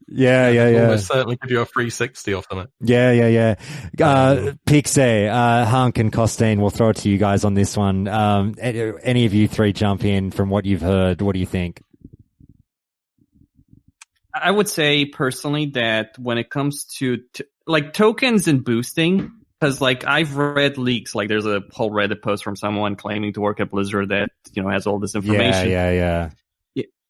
A: yeah.
G: Almost certainly give you a free 60 off them.
A: Yeah. Pixie, Hunk and Costin, we'll throw it to you guys on this one. Any of you three jump in from what you've heard. What do you think?
E: I would say personally that when it comes to like tokens and boosting, because like I've read leaks, like there's a whole Reddit post from someone claiming to work at Blizzard that, you know, has all this information.
A: Yeah.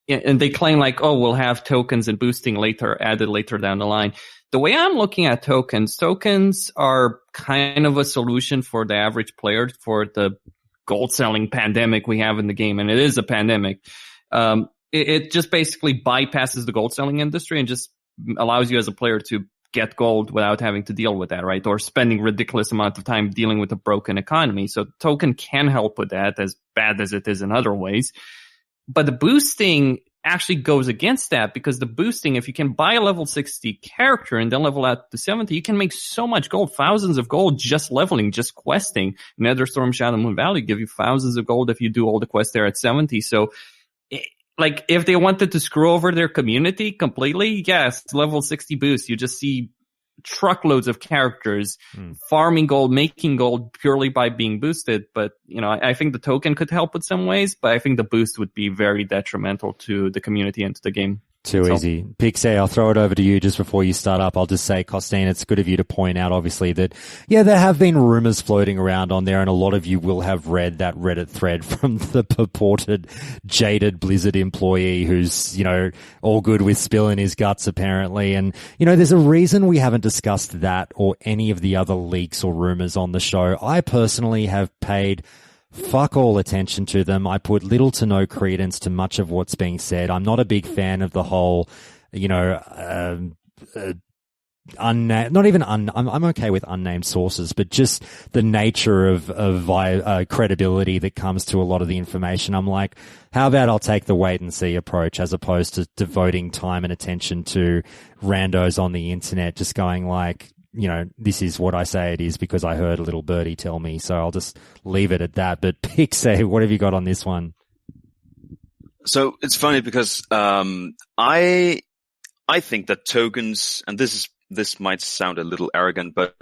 E: And they claim like, oh, we'll have tokens and boosting added later down the line. The way I'm looking at tokens are kind of a solution for the average player for the gold selling pandemic we have in the game. And it is a pandemic. It just basically bypasses the gold selling industry and just allows you as a player to get gold without having to deal with that, right? Or spending ridiculous amount of time dealing with a broken economy. So token can help with that, as bad as it is in other ways. But the boosting actually goes against that, because the boosting, if you can buy a level 60 character and then level out to 70, you can make so much gold, thousands of gold just leveling, just questing. Netherstorm, Shadow Moon Valley give you thousands of gold if you do all the quests there at 70. So, like, if they wanted to screw over their community completely, yes, level 60 boost, you just see truckloads of characters farming gold, making gold purely by being boosted. But, you know, I think the token could help in some ways, but I think the boost would be very detrimental to the community and to the game.
A: Too easy. Pixie, I'll throw it over to you just before you start up. I'll just say, Costin, it's good of you to point out, obviously, that, yeah, there have been rumors floating around on there, and a lot of you will have read that Reddit thread from the purported jaded Blizzard employee who's, you know, all good with spilling his guts, apparently. And, you know, there's a reason we haven't discussed that or any of the other leaks or rumors on the show. I personally have paid fuck all attention to them. I put little to no credence to much of what's being said. I'm not a big fan of the whole, you know, I'm okay with unnamed sources, but just the nature of credibility that comes to a lot of the information. I'm like, how about I'll take the wait and see approach as opposed to devoting time and attention to randos on the internet just going like, you know, this is what I say it is because I heard a little birdie tell me. So I'll just leave it at that. But Pixie, what have you got on this one?
F: So it's funny because I think that tokens, and this might sound a little arrogant, but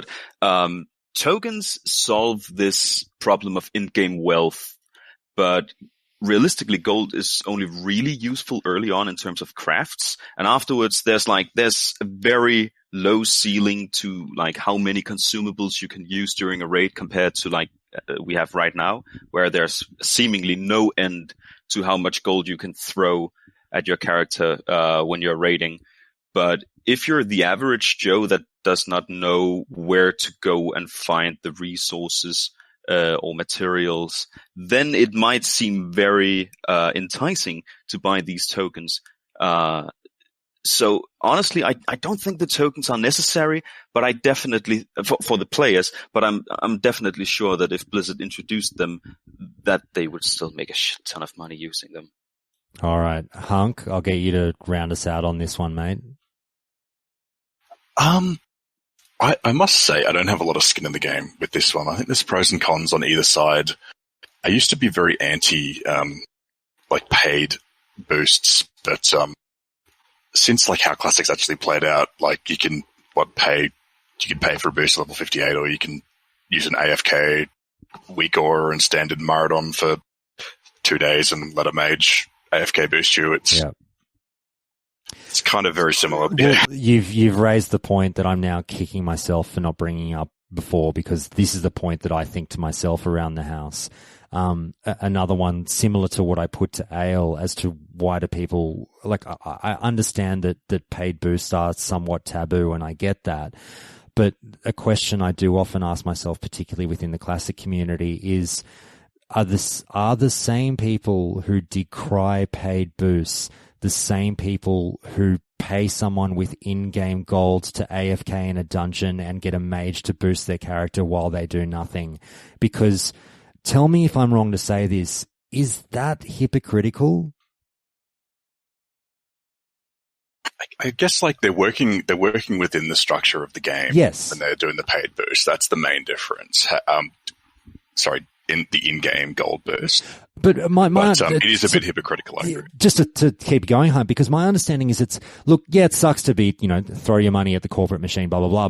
F: tokens solve this problem of in-game wealth. But realistically, gold is only really useful early on in terms of crafts, and afterwards there's a very low ceiling to like how many consumables you can use during a raid compared to like we have right now, where there's seemingly no end to how much gold you can throw at your character when you're raiding. But if you're the average Joe that does not know where to go and find the resources or materials, then it might seem very enticing to buy these tokens. So honestly, I don't think the tokens are necessary, but I definitely for the players. But I'm definitely sure that if Blizzard introduced them, that they would still make a shit ton of money using them.
A: All right, Hunk, I'll get you to round us out on this one, mate.
C: I must say I don't have a lot of skin in the game with this one. I think there's pros and cons on either side. I used to be very anti like paid boosts, but since like how Classic's actually played out, like you can pay for a boost at level 58, or you can use an AFK weak aura and standard Maradon for 2 days and let a mage AFK boost you. It's kind of very similar.
A: Well, you've raised the point that I'm now kicking myself for not bringing up before, because this is the point that I think to myself around the house. Another one similar to what I put to Ale as to why do people like, I understand that paid boosts are somewhat taboo, and I get that. But a question I do often ask myself, particularly within the Classic community, is are the same people who decry paid boosts the same people who pay someone with in-game gold to AFK in a dungeon and get a mage to boost their character while they do nothing? Because tell me if I'm wrong to say this, is that hypocritical?
C: I guess like they're working within the structure of the game.
A: Yes.
C: When they're doing the paid boost. That's the main difference. In the in-game gold boost.
A: But
C: it is a bit hypocritical, I agree.
A: Just to keep going, Hunt, because my understanding is it sucks to be, throw your money at the corporate machine, blah, blah, blah.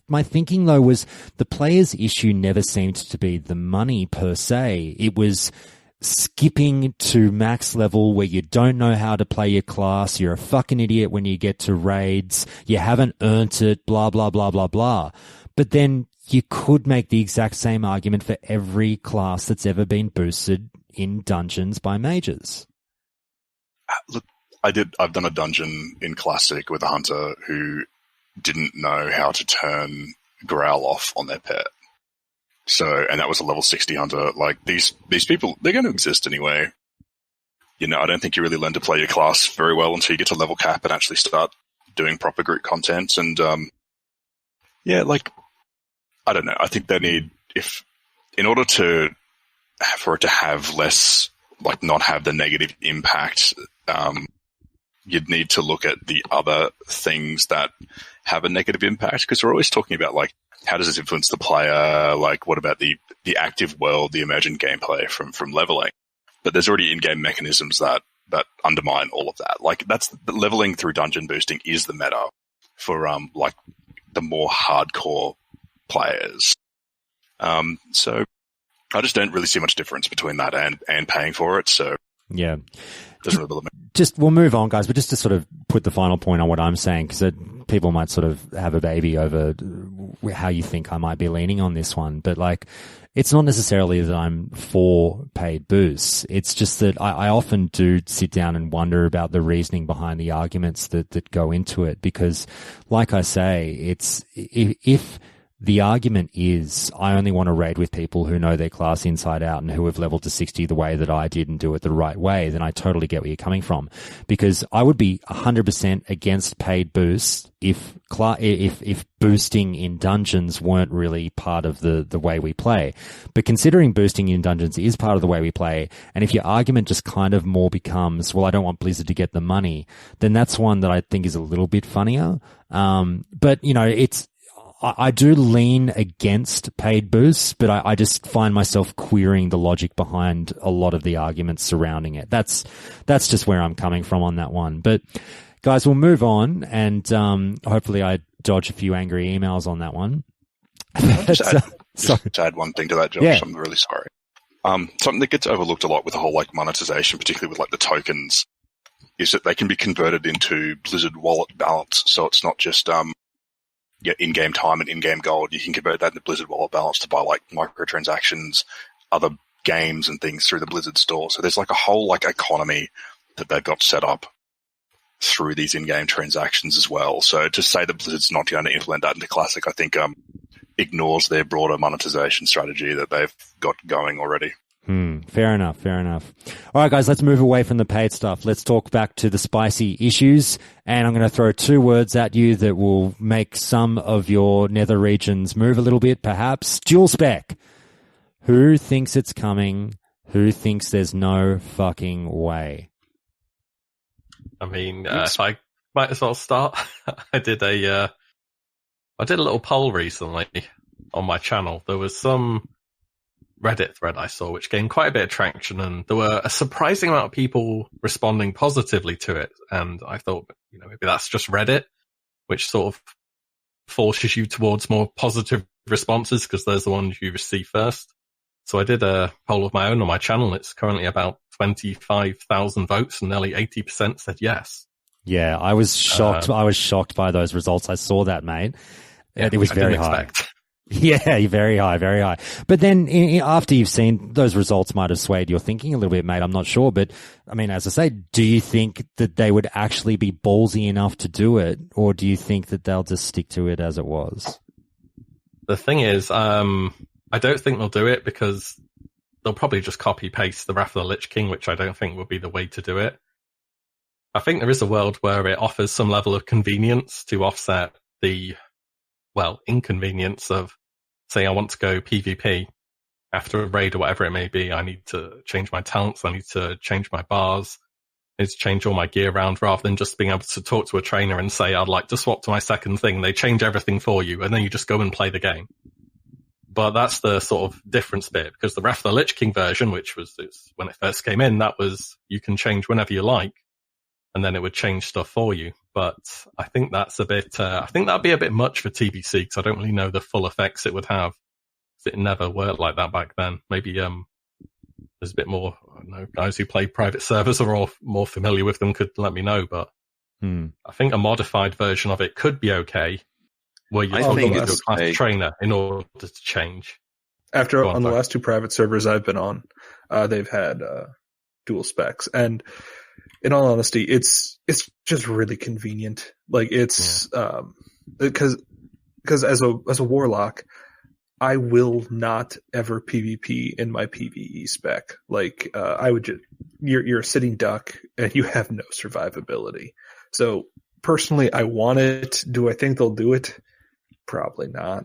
A: My thinking though was the player's issue never seemed to be the money per se. It was skipping to max level where you don't know how to play your class. You're a fucking idiot when you get to raids. You haven't earned it, blah, blah, blah, blah, blah. But then you could make the exact same argument for every class that's ever been boosted in dungeons by mages.
C: Look, I've done a dungeon in Classic with a hunter who didn't know how to turn Growl off on their pet. And that was a level 60 hunter. Like these people, they're going to exist anyway. I don't think you really learn to play your class very well until you get to level cap and actually start doing proper group content. And, I don't know. I think they need, in order for it to have less, like not have the negative impact you'd need to look at the other things that have a negative impact, because we're always talking about, like, how does this influence the player? Like, what about the active world, the emergent gameplay from leveling? But there's already in-game mechanisms that undermine all of that. Like, that's the leveling through dungeon boosting is the meta for like the more hardcore players. So I just don't really see much difference between that and paying for it. So
A: yeah,
C: doesn't really bother me.
A: Just we'll move on, guys. But just to sort of put the final point on what I'm saying, because people might sort of have a baby over how you think I might be leaning on this one. But like, it's not necessarily that I'm for paid boosts. It's just that I often do sit down and wonder about the reasoning behind the arguments that go into it. Because, like I say, it's if the argument is I only want to raid with people who know their class inside out and who have leveled to 60 the way that I did and do it the right way, then I totally get where you're coming from. Because I would be 100% against paid boosts if boosting in dungeons weren't really part of the way we play. But considering boosting in dungeons is part of the way we play, and if your argument just kind of more becomes, well, I don't want Blizzard to get the money, then that's one that I think is a little bit funnier. But, you know, I do lean against paid boosts, but I just find myself querying the logic behind a lot of the arguments surrounding it. That's just where I'm coming from on that one. But guys, we'll move on, and hopefully I dodge a few angry emails on that one.
C: Just add one thing to that, Josh.
A: Yeah.
C: I'm really sorry. Something that gets overlooked a lot with the whole like monetization, particularly with like the tokens, is that they can be converted into Blizzard wallet balance. So it's not just in-game time and in-game gold. You can convert that into Blizzard wallet balance to buy like microtransactions, other games and things through the Blizzard store. So there's like a whole like economy that they've got set up through these in-game transactions as well. So to say that Blizzard's not going to implement that into Classic, I think ignores their broader monetization strategy that they've got going already.
A: Fair enough. All right, guys, let's move away from the paid stuff. Let's talk back to the spicy issues. And I'm going to throw 2 words at you that will make some of your nether regions move a little bit, perhaps. Dual spec. Who thinks it's coming? Who thinks there's no fucking way?
G: I mean, if I might as well start. I did a little poll recently on my channel. There was some Reddit thread I saw which gained quite a bit of traction, and there were a surprising amount of people responding positively to it. And I thought, you know, maybe that's just Reddit, which sort of forces you towards more positive responses because there's the ones you receive first. So I did a poll of my own on my channel. It's currently about 25,000 votes, and nearly 80% said yes.
A: Yeah, I was shocked. I was shocked by those results. I saw that, mate.
G: Yeah,
A: it was very high. Yeah, very high. But then after you've seen those results might have swayed your thinking a little bit, mate. I'm not sure. But I mean, as I say, do you think that they would actually be ballsy enough to do it? Or do you think that they'll just stick to it as it was?
G: The thing is, I don't think they'll do it because they'll probably just copy paste the Wrath of the Lich King, which I don't think will be the way to do it. I think there is a world where it offers some level of convenience to offset the inconvenience of, say, I want to go PvP after a raid or whatever it may be. I need to change my talents. I need to change my bars. I need to change all my gear around rather than just being able to talk to a trainer and say, I'd like to swap to my second thing. They change everything for you and then you just go and play the game. But that's the sort of difference bit, because the Wrath of the Lich King version, which was when it first came in, that was you can change whenever you like and then it would change stuff for you. But I think that's a bit, I think that'd be a bit much for TBC because I don't really know the full effects it would have. It never worked like that back then. Maybe, there's a bit more, I don't know, guys who play private servers or are more familiar with them could let me know, but I think a modified version of it could be okay, where you talk to a class trainer in order to change.
D: On the last 2 private servers I've been on, they've had dual specs, and in all honesty, it's just really convenient. Like it's because as a warlock, I will not ever PvP in my PvE spec. Like I would just you're a sitting duck and you have no survivability. So personally, I want it. Do I think they'll do it? Probably not.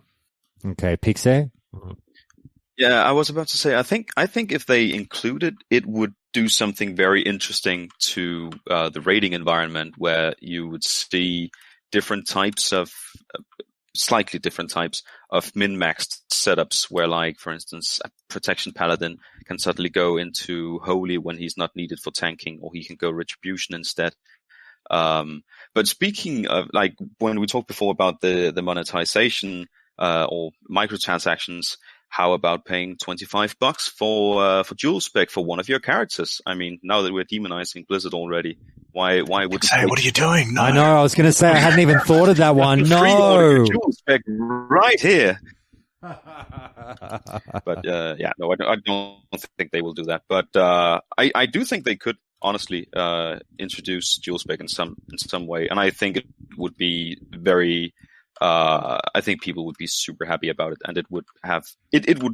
A: Okay, Pixie?
F: Yeah, I was about to say, I think if they included, it would do something very interesting to the raiding environment, where you would see different types of slightly different types of min-maxed setups, where, like, for instance, a protection paladin can suddenly go into holy when he's not needed for tanking, or he can go retribution instead. But speaking of, like, when we talked before about the monetization or microtransactions, how about paying $25 for dual spec for one of your characters? I mean, now that we're demonizing Blizzard already, why would
C: say, what are you doing? No.
A: I know, I was going to say, I hadn't even thought of that one. No.
F: Dual spec right here. But yeah, no, I don't think they will do that. But I do think they could honestly introduce dual spec in some way, and I think it would be very. I think people would be super happy about it, and it would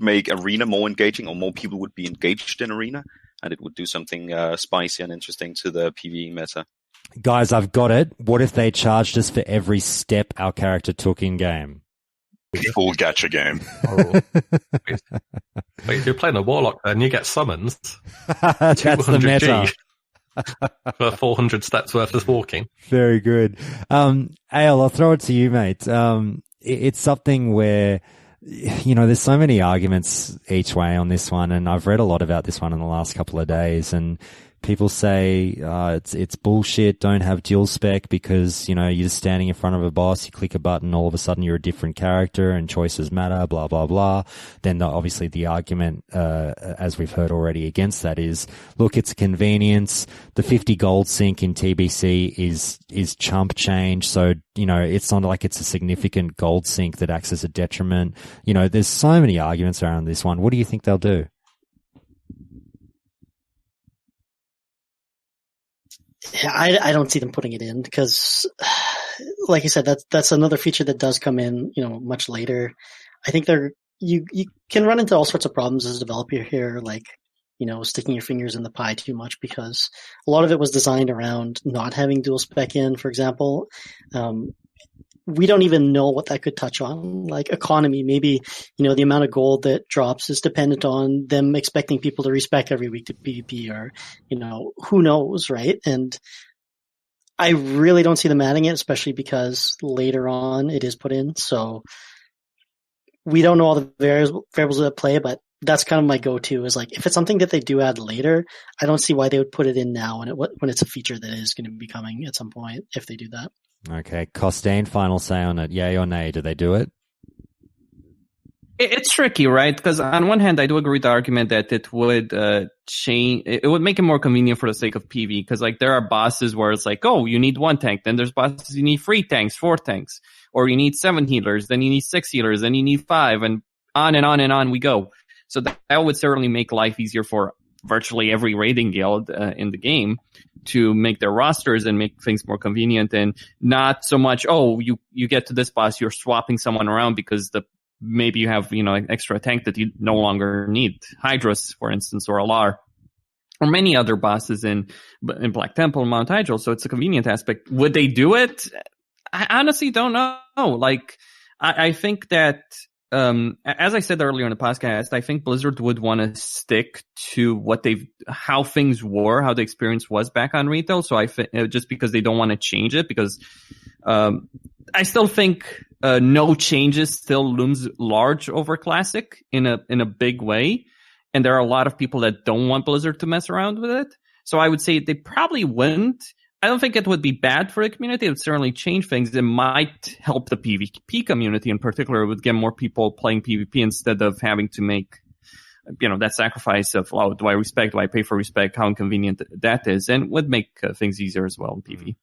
F: make Arena more engaging, or more people would be engaged in Arena, and it would do something spicy and interesting to the PvE meta.
A: Guys, I've got it. What if they charged us for every step our character took in game?
C: Full gacha game.
G: Oh. Wait, if you're playing a warlock, then you get summons.
A: That's the meta.
G: For 400 steps worth of walking.
A: Very good. Ale, I'll throw it to you, mate. It's something where, there's so many arguments each way on this one, and I've read a lot about this one in the last couple of days, and people say it's bullshit, don't have dual spec because, you're just standing in front of a boss, you click a button, all of a sudden you're a different character and choices matter, blah, blah, blah. Then obviously the argument, as we've heard already against that is, look, it's convenience. The 50 gold sink in TBC is chump change. So, it's not like it's a significant gold sink that acts as a detriment. There's so many arguments around this one. What do you think they'll do?
B: Yeah, I don't see them putting it in because, like I said, that's another feature that does come in, much later. I think you can run into all sorts of problems as a developer here, like, sticking your fingers in the pie too much, because a lot of it was designed around not having dual spec in, for example. We don't even know what that could touch on. Like economy, maybe, the amount of gold that drops is dependent on them expecting people to respec every week to PvP, or, who knows, right? And I really don't see them adding it, especially because later on it is put in. So we don't know all the variables at play, but that's kind of my go-to is like, if it's something that they do add later, I don't see why they would put it in now when it's a feature that is going to be coming at some point if they do that.
A: Okay, Costin, final say on it. Yay or nay? Do they do it?
E: It's tricky, right? Because on one hand, I do agree with the argument that it would change. It would make it more convenient for the sake of PvE. Because like there are bosses where it's like, oh, you need 1 tank. Then there's bosses you need 3 tanks, 4 tanks, or you need 7 healers. Then you need 6 healers. Then you need 5, and on and on and on we go. So that would certainly make life easier for virtually every raiding guild in the game to make their rosters and make things more convenient, and not so much, oh, you get to this boss, you're swapping someone around because maybe you have, an extra tank that you no longer need. Hydras, for instance, or Alar, or many other bosses in Black Temple and Mount Hydral. So it's a convenient aspect. Would they do it? I honestly don't know. Like, I think that, as I said earlier in the podcast, I think Blizzard would want to stick to how things were, how the experience was back on retail. So just because they don't want to change it, because I still think no changes still looms large over Classic in a big way, and there are a lot of people that don't want Blizzard to mess around with it. So I would say they probably wouldn't. I don't think it would be bad for the community. It would certainly change things. It might help the PvP community in particular. It would get more people playing PvP instead of having to make, that sacrifice of, oh, do I pay for respect? How inconvenient that is, and would make things easier as well in PvP.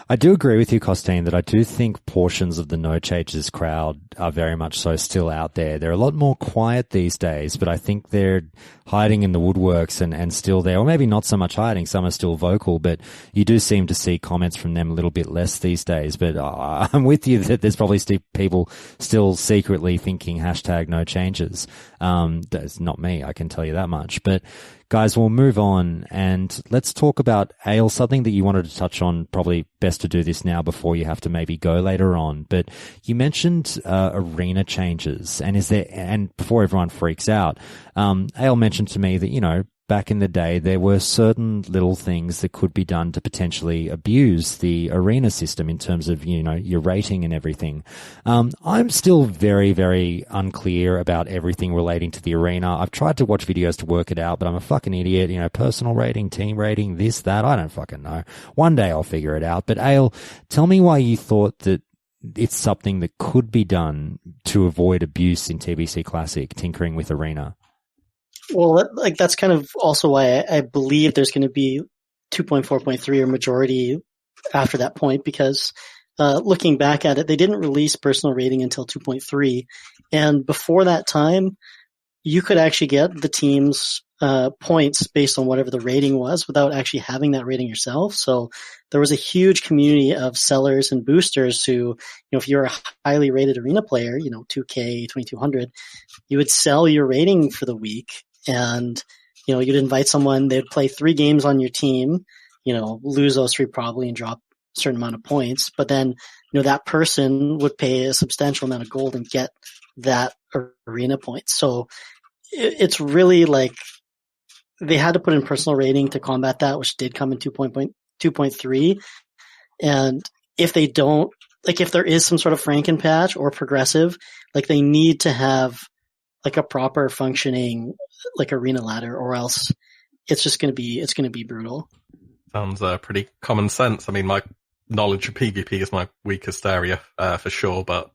A: I do agree with you, Costin, that I do think portions of the No Changes crowd are very much so still out there. They're a lot more quiet these days, but I think they're hiding in the woodworks and still there. Or maybe not so much hiding, some are still vocal, but you do seem to see comments from them a little bit less these days. But I'm with you that there's probably still people still secretly thinking #No Changes. That's not me, I can tell you that much. But guys, we'll move on and let's talk about Ale, something that you wanted to touch on. Probably best to do this now before you have to maybe go later on. But you mentioned arena changes, and before everyone freaks out, Ale mentioned to me that back in the day, there were certain little things that could be done to potentially abuse the arena system in terms of, your rating and everything. I'm still very, very unclear about everything relating to the arena. I've tried to watch videos to work it out, but I'm a fucking idiot. Personal rating, team rating, this, that, I don't fucking know. One day I'll figure it out. But Ale, tell me why you thought that it's something that could be done to avoid abuse in TBC Classic, tinkering with arena.
B: Well, that's kind of also why I believe there's going to be 2.4.3 or majority after that point, because looking back at it, they didn't release personal rating until 2.3. And before that time, you could actually get the team's points based on whatever the rating was without actually having that rating yourself. So there was a huge community of sellers and boosters who, if you're a highly rated arena player, 2K, 2200, you would sell your rating for the week, and, you'd invite someone, they'd play 3 games on your team, lose those 3 probably and drop a certain amount of points. But then, that person would pay a substantial amount of gold and get that arena points. So it's really like they had to put in personal rating to combat that, which did come in 2.3. And if they don't, if there is some sort of Franken patch or progressive, they need to have a proper functioning arena ladder, or else it's going to be brutal.
G: Sounds pretty common sense. I mean, my knowledge of PvP is my weakest area for sure, but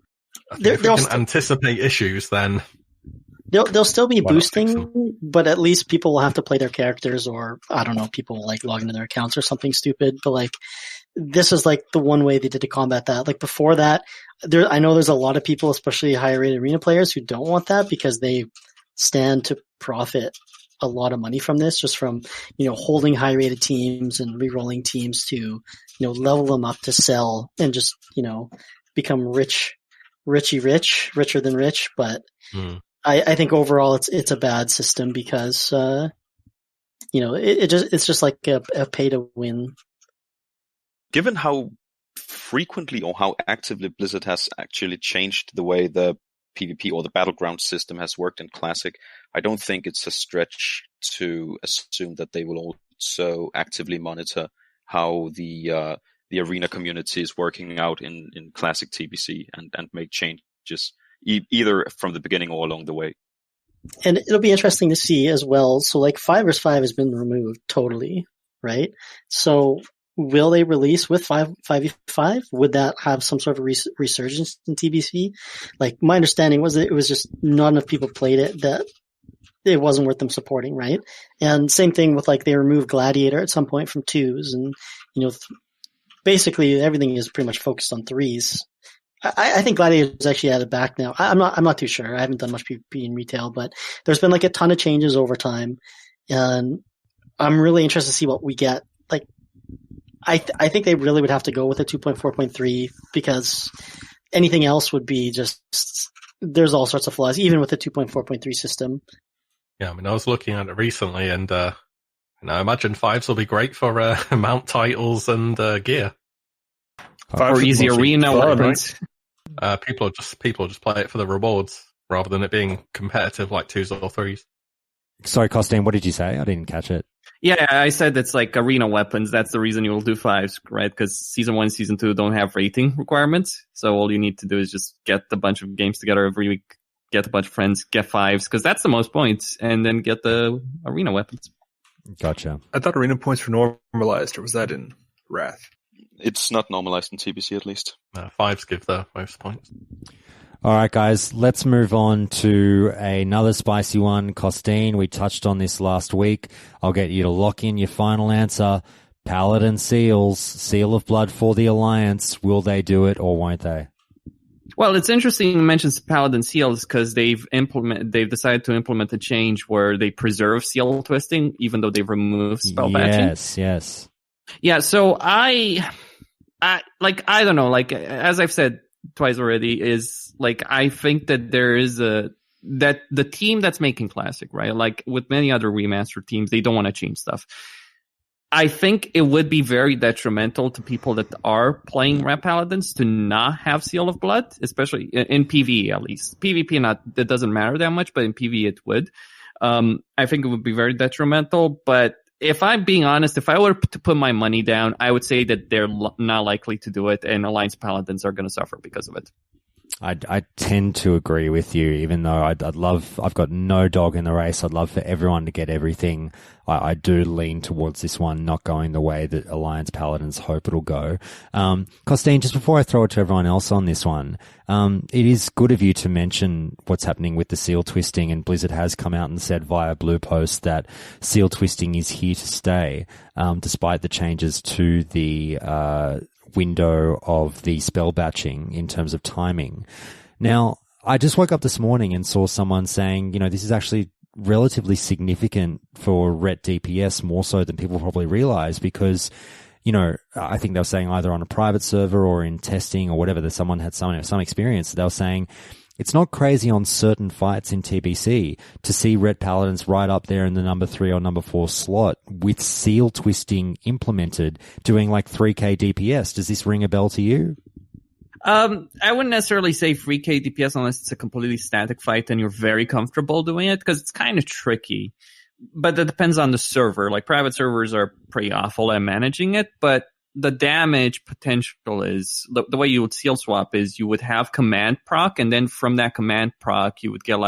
G: if we can anticipate issues, then
B: they'll still be boosting, but at least people will have to play their characters, or I don't know, people log into their accounts or something stupid. But this is the one way they did to combat that. Before that, I know there's a lot of people, especially higher rated arena players, who don't want that because they stand to profit a lot of money from this, just from, holding high rated teams and re-rolling teams to, level them up to sell and just, become richer than rich. But I think overall it's a bad system because, it's just like a pay to win.
F: Given how frequently or how actively Blizzard has actually changed the way the PvP or the battleground system has worked in Classic, I don't think it's a stretch to assume that they will also actively monitor how the arena community is working out in Classic TBC and make changes either from the beginning or along the way.
B: And it'll be interesting to see as well. So 5 vs 5 has been removed totally, right? So will they release with 5v5? Would that have some sort of resurgence in TBC? My understanding was that it was just not enough people played it, that it wasn't worth them supporting, right? And same thing with they removed Gladiator at some point from 2s, and basically everything is pretty much focused on 3s. I think Gladiator is actually added back now. I'm not too sure. I haven't done much PvP in retail, but there's been a ton of changes over time, and I'm really interested to see what we get. I think they really would have to go with a 2.4.3 because anything else would be just, there's all sorts of flaws, even with the 2.4.3 system.
G: Yeah, I mean, I was looking at it recently, and I imagine 5s will be great for mount titles and gear.
E: Or easy arena weapons.
G: Right? People just play it for the rewards rather than it being competitive like 2s or 3s.
A: Sorry, Costin, what did you say? I didn't catch it.
E: Yeah, I said it's arena weapons. That's the reason you'll do 5s, right? Because Season 1, Season 2 don't have rating requirements. So all you need to do is just get a bunch of games together every week, get a bunch of friends, get 5s, because that's the most points, and then get the arena weapons.
A: Gotcha.
D: I thought arena points were normalized, or was that in Wrath?
F: It's not normalized in TBC, at least.
G: 5s give the most points.
A: All right, guys, let's move on to another spicy one. Costin, we touched on this last week. I'll get you to lock in your final answer. Paladin Seals, Seal of Blood for the Alliance. Will they do it or won't they?
E: Well, it's interesting you mentioned Paladin Seals because they've decided to implement a change where they preserve seal twisting even though they've removed spell batching.
A: Yes.
E: Yeah, so I don't know, as I've said twice already, is I think that there is that the team that's making Classic, right? With many other remaster teams, they don't want to change stuff. I think it would be very detrimental to people that are playing Red Paladins to not have Seal of Blood, especially in PvE at least. PvP it doesn't matter that much, but in PvE it would. I think it would be very detrimental. But if I'm being honest, if I were to put my money down, I would say that they're not likely to do it, and Alliance Paladins are going to suffer because of it.
A: I tend to agree with you, even though I've got no dog in the race. I'd love for everyone to get everything. I do lean towards this one not going the way that Alliance Paladins hope it'll go. Costin, just before I throw it to everyone else on this one, it is good of you to mention what's happening with the seal twisting, and Blizzard has come out and said via Blue Post that seal twisting is here to stay, despite the changes to the window of the spell batching in terms of timing. Now, I just woke up this morning and saw someone saying, this is actually relatively significant for Ret DPS, more so than people probably realize, because, I think they were saying either on a private server or in testing or whatever, that someone had some experience. They were saying it's not crazy on certain fights in TBC to see Ret Paladins right up there in the number 3 or number 4 slot with seal twisting implemented, doing like 3k DPS. Does this ring a bell to you?
E: I wouldn't necessarily say 3k DPS unless it's a completely static fight and you're very comfortable doing it, because it's kind of tricky. But that depends on the server. Like, private servers are pretty awful at managing it, but the damage potential is the way you would seal swap is you would have command proc, and then from that command proc you would get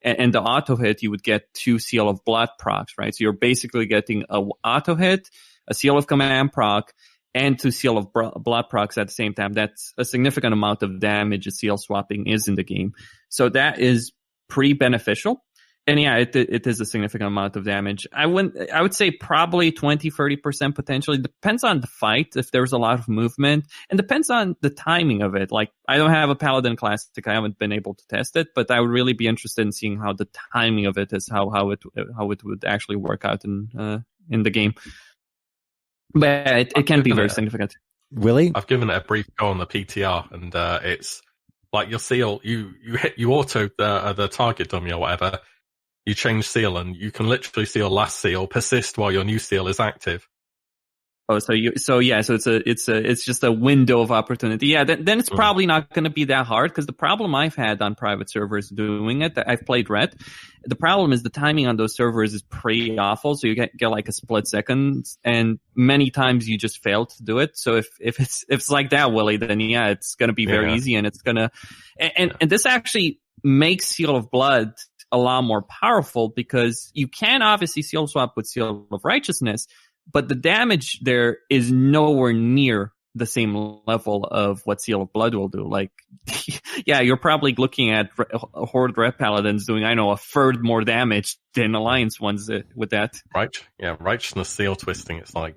E: and the auto hit, you would get 2 seal of blood procs, right? So you're basically getting a auto hit, a seal of command proc, and 2 seal of blood procs at the same time. That's a significant amount of damage a seal swapping is in the game. So that is pretty beneficial. And yeah, it is a significant amount of damage. I would say probably 20-30% potentially. Depends on the fight, if there's a lot of movement, and depends on the timing of it. Like, I don't have a Paladin Classic. I haven't been able to test it, but I would really be interested in seeing how the timing of it is, how it would actually work out in the game. But it can be very significant.
A: Wille?
G: I've given it a brief go on the PTR, and it's like your seal, you auto the target dummy or whatever. You change seal, and you can literally see your last seal persist while your new seal is active.
E: Oh, so it's just a window of opportunity. Yeah, then it's probably not going to be that hard, because the problem I've had on private servers doing it, I've played Ret. The problem is the timing on those servers is pretty awful. So you get like a split second, and many times you just fail to do it. So if it's like that, Wille, then yeah, it's going to be very easy, and it's gonna and this actually makes Seal of Blood a lot more powerful, because you can obviously seal swap with Seal of Righteousness, but the damage there is nowhere near the same level of what Seal of Blood will do. Like, yeah, you're probably looking at Horde Ret Paladins doing, a third more damage than Alliance ones with that.
G: Right. Yeah, Righteousness seal twisting, it's like,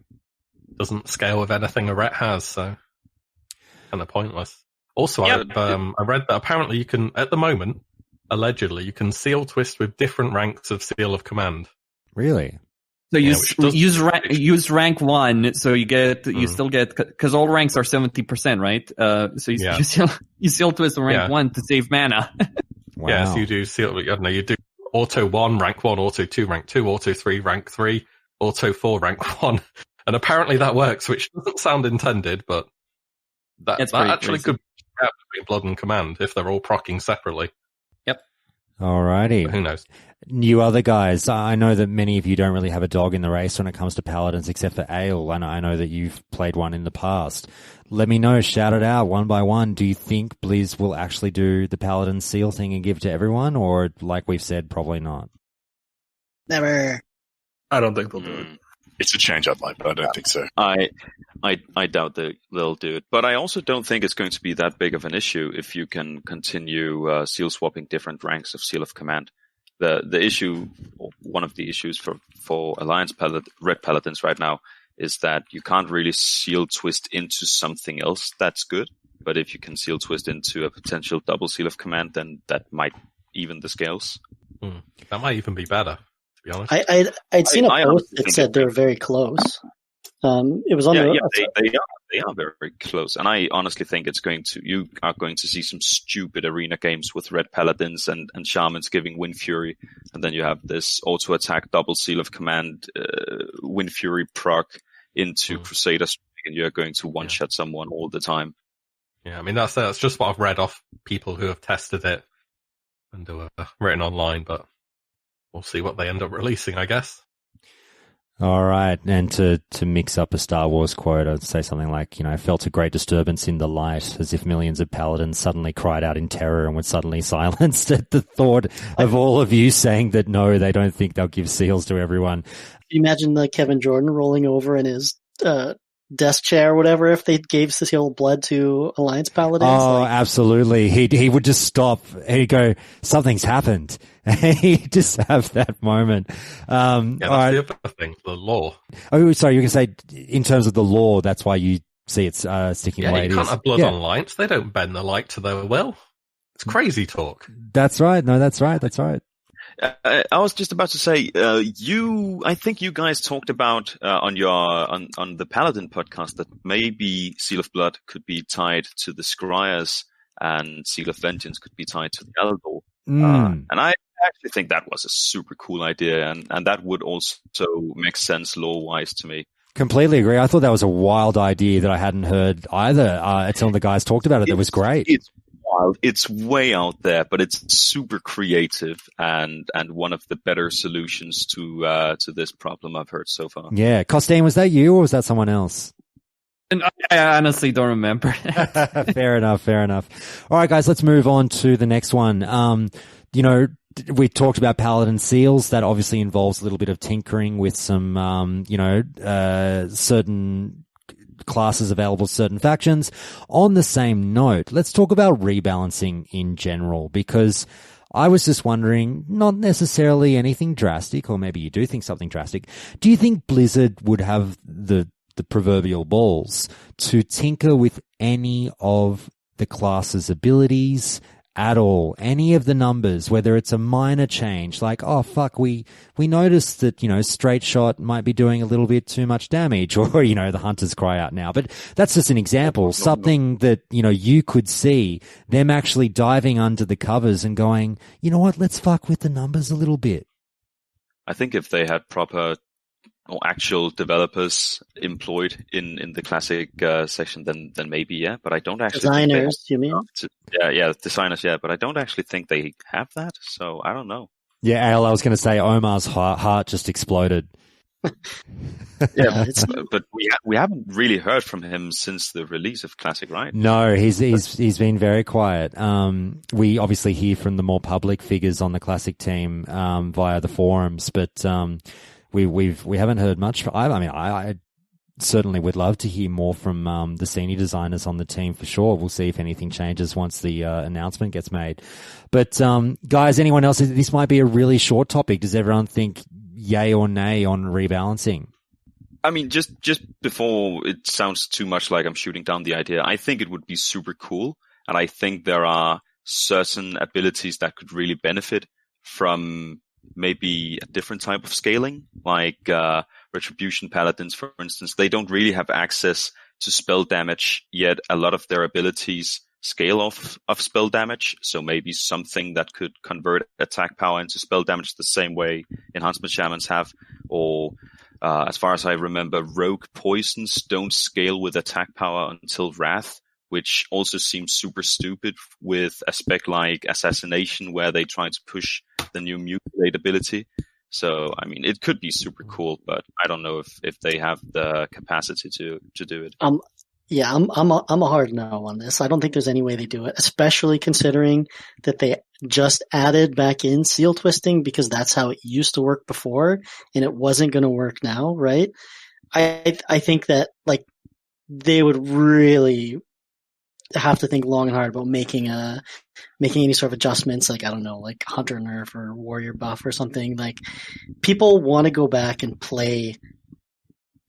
G: doesn't scale with anything a Ret has, so kind of pointless. Also, I read that apparently you can, at the moment, allegedly, you can seal twist with different ranks of Seal of Command.
A: Really?
E: So use rank 1, so you still get, because all ranks are 70%, right? So you seal twist rank 1 to save mana.
A: Wow.
G: Yeah, so you do seal. You do auto 1 rank 1, auto 2 rank 2, auto 3 rank 3, auto 4 rank 1, and apparently that works, which doesn't sound intended, but that actually could be between Blood and Command if they're all proccing separately.
A: Alrighty.
G: Who knows?
A: You other guys, I know that many of you don't really have a dog in the race when it comes to Paladins, except for Ale, and I know that you've played one in the past. Let me know, shout it out one by one. Do you think Blizz will actually do the Paladin seal thing and give to everyone, or like we've said, probably not?
B: Never.
D: I don't think they'll do it.
C: It's a change I'd like, but I don't think so.
F: I doubt that they'll do it, but I also don't think it's going to be that big of an issue if you can continue seal swapping different ranks of Seal of Command. The issue, or one of the issues for Alliance Ret Paladins right now, is that you can't really seal twist into something else that's good. But if you can seal twist into a potential double Seal of Command, then that might even the scales.
G: That might even be better. To be honest,
B: I'd seen a post that said they're very close. It was on
F: they are very close, and I honestly think you are going to see some stupid arena games with Red Paladins and Shamans giving Wind Fury, and then you have this auto attack double Seal of Command Wind Fury proc into Crusaders, and you're going to one shot someone all the time.
G: Yeah, I mean that's just what I've read off people who have tested it and written online, but we'll see what they end up releasing, I guess.
A: All right. And to mix up a Star Wars quote, I'd say something like, felt a great disturbance in the light, as if millions of paladins suddenly cried out in terror and were suddenly silenced at the thought of all of you saying that no, they don't think they'll give seals to everyone.
B: Imagine Kevin Jordan rolling over in his desk chair or whatever if they gave seal blood to Alliance paladins.
A: Oh, absolutely. He would just stop. He'd go, something's happened. He'd just have that moment.
G: That's the other thing, the law.
A: Oh, sorry, you can say in terms of the law, that's why you see it's sticking away.
G: You can't have blood on Alliance. They don't bend the light to their will. It's crazy talk.
A: That's right. No, that's right. That's right.
F: I was just about to say, I think you guys talked about on the Paladin podcast that maybe Seal of Blood could be tied to the Scryers and Seal of Vengeance could be tied to the Eldor. And I actually think that was a super cool idea, and that would also make sense lore-wise to me.
A: Completely agree. I thought that was a wild idea that I hadn't heard either until the guys talked about it. That was great.
F: It's wild. It's way out there, but it's super creative and one of the better solutions to this problem I've heard so far.
A: Yeah. Costin, was that you or was that someone else?
E: And I honestly don't remember.
A: Fair enough. All right, guys, let's move on to the next one. We talked about Paladin Seals. That obviously involves a little bit of tinkering with some, certain classes available to certain factions. On the same note, let's talk about rebalancing in general, because I was just wondering, not necessarily anything drastic, or maybe you do think something drastic. Do you think Blizzard would have the proverbial balls to tinker with any of the class's abilities at all, any of the numbers, whether it's a minor change, like, oh, fuck, we noticed that, straight shot might be doing a little bit too much damage, or, the hunters cry out now. But that's just an example, something that, you could see them actually diving under the covers and going, you know what, let's fuck with the numbers a little bit.
F: I think if they had proper or actual developers employed in the classic section, then maybe, yeah. But I don't actually
B: designers, you mean?
F: Designers, yeah. But I don't actually think they have that, so I don't know.
A: Yeah, Al, I was going to say Omar's heart just exploded.
F: Yeah, but we haven't really heard from him since the release of Classic, right?
A: No, he's been very quiet. We obviously hear from the more public figures on the Classic team via the forums, but we haven't heard much. I certainly would love to hear more from the senior designers on the team for sure. We'll see if anything changes once the announcement gets made. But guys, anyone else? This might be a really short topic. Does everyone think yay or nay on rebalancing?
F: I mean, just before it sounds too much like I'm shooting down the idea, I think it would be super cool, and I think there are certain abilities that could really benefit from maybe a different type of scaling, like Retribution Paladins, for instance. They don't really have access to spell damage, yet a lot of their abilities scale off of spell damage, so maybe something that could convert attack power into spell damage the same way Enhancement Shamans have, or as far as I remember, Rogue Poisons don't scale with attack power until Wrath, which also seems super stupid with a spec like Assassination, where they try to push the new Mutilate ability. So, I mean, it could be super cool, but I don't know if they have the capacity to do it.
B: Yeah, I'm a hard no on this. I don't think there's any way they do it, especially considering that they just added back in seal twisting, because that's how it used to work before, and it wasn't going to work now, right? I think that they would really have to think long and hard about making any sort of adjustments, like, I don't know, like Hunter nerf or Warrior buff or something. Like, people want to go back and play.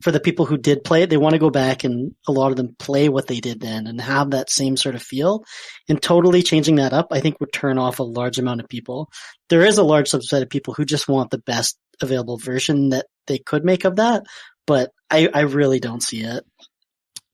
B: For the people who did play it, they want to go back and a lot of them play what they did then and have that same sort of feel. And totally changing that up, I think, would turn off a large amount of people. There is a large subset of people who just want the best available version that they could make of that, but I really don't see it.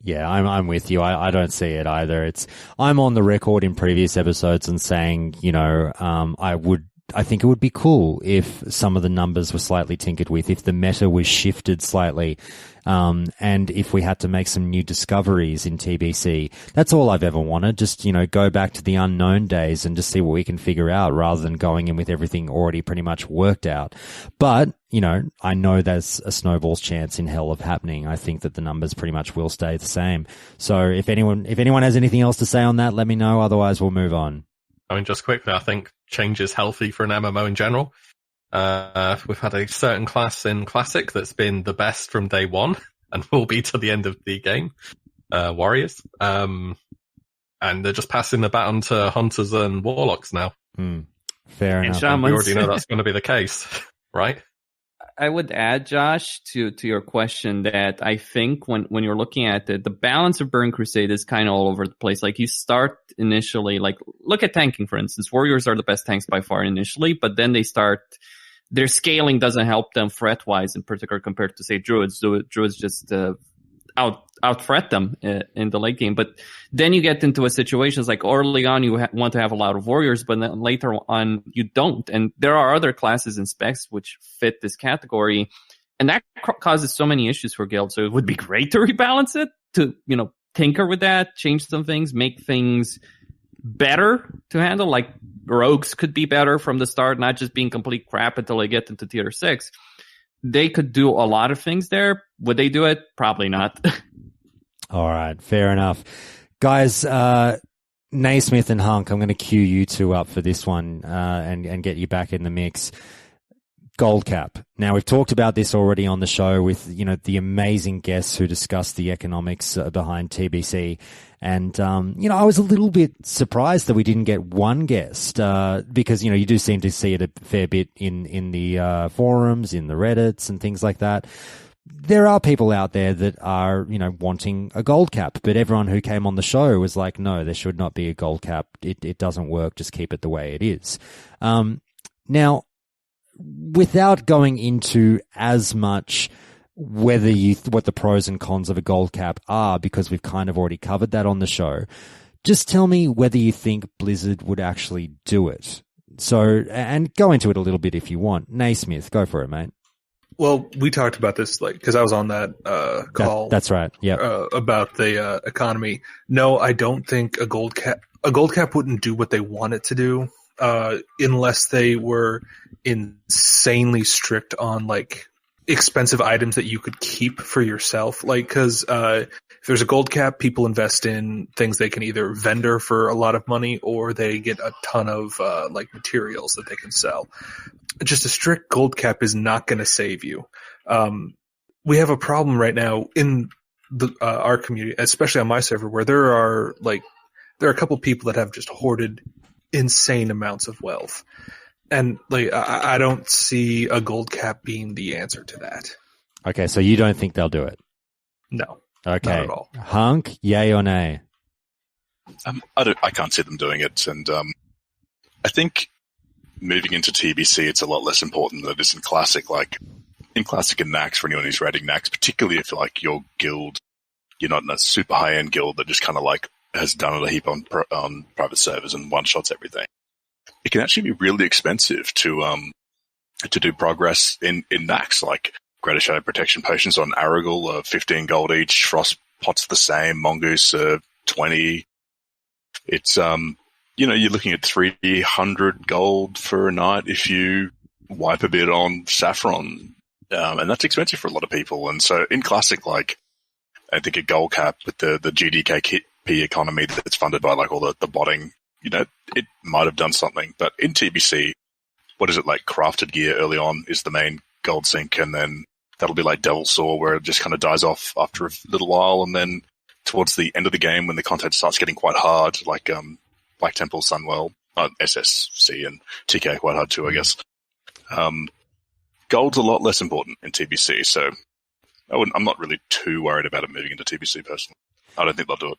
A: Yeah, I'm with you. I don't see it either. I'm on the record in previous episodes and saying, I would I think it would be cool if some of the numbers were slightly tinkered with, if the meta was shifted slightly, and if we had to make some new discoveries in TBC. That's all I've ever wanted. Just, go back to the unknown days and just see what we can figure out rather than going in with everything already pretty much worked out. But, I know there's a snowball's chance in hell of happening. I think that the numbers pretty much will stay the same. So if anyone has anything else to say on that, let me know. Otherwise, we'll move on.
G: I mean, just quickly, I think change is healthy for an MMO in general. We've had a certain class in Classic that's been the best from day one and will be to the end of the game. Warriors. And they're just passing the baton to Hunters and Warlocks now.
A: Fair enough.
G: And we already know that's going to be the case, right?
E: I would add, Josh, to your question that I think when you're looking at it, the balance of Burn Crusade is kind of all over the place. Like you start initially, like look at tanking, for instance. Warriors are the best tanks by far initially, but then their scaling doesn't help them threat-wise in particular compared to, say, Druids. Druids just out-threat them in the late game. But then you get into a situation like early on you want to have a lot of warriors, but then later on you don't. And there are other classes and specs which fit this category. And that causes so many issues for guilds. So it would be great to rebalance it, to, tinker with that, change some things, make things better to handle. Like rogues could be better from the start, not just being complete crap until they get into tier 6. They could do a lot of things there. Would they do it? Probably not.
A: All right, fair enough. Guys, Naismith and Hunk, I'm going to cue you two up for this one and get you back in the mix. Gold cap. Now, we've talked about this already on the show with, the amazing guests who discussed the economics behind TBC. And, I was a little bit surprised that we didn't get one guest, because, you do seem to see it a fair bit in the forums, in the Reddits and things like that. There are people out there that are, wanting a gold cap, but everyone who came on the show was like, no, there should not be a gold cap. It doesn't work. Just keep it the way it is. Now, without going into as much what the pros and cons of a gold cap are, because we've kind of already covered that on the show, just tell me whether you think Blizzard would actually do it. So, and go into it a little bit if you want. Naismith, go for it, mate.
D: Well, we talked about this, because I was on that call.
A: That's right. Yeah.
D: About the economy. No, I don't think a gold cap wouldn't do what they want it to do, unless they were insanely strict on expensive items that you could keep for yourself. Because if there's a gold cap, people invest in things they can either vendor for a lot of money or they get a ton of materials that they can sell. Just a strict gold cap is not going to save you. We have a problem right now in our community, especially on my server, where there are a couple people that have just hoarded insane amounts of wealth. And I don't see a gold cap being the answer to that.
A: Okay, so you don't think they'll do it?
D: No.
A: Okay.
D: Not at all.
A: Hunk, yay or nay?
C: I can't see them doing it, and I think moving into TBC, it's a lot less important than it is in Classic. Like in Classic and Nax, for anyone who's raiding Nax, particularly if your guild, you're not in a super high end guild that just kind of has done it a heap on private servers and one shots everything. It can actually be really expensive to do progress in Nax, like Greater Shadow Protection Potions on Aragul, 15 gold each, Frost Pots the same, Mongoose 20. It's you're looking at 300 gold for a night if you wipe a bit on Saffron, and that's expensive for a lot of people. And so in Classic, I think a gold cap with the GDKP economy that's funded by all the botting, it might have done something. But in TBC, what is it, crafted gear early on is the main gold sink, and then that'll be like Devil Saw, where it just kind of dies off after a little while, and then towards the end of the game when the content starts getting quite hard, Black Temple, Sunwell, SSC and TK quite hard too, I guess. Gold's a lot less important in TBC, so I'm not really too worried about it moving into TBC personally. I don't think they'll do it.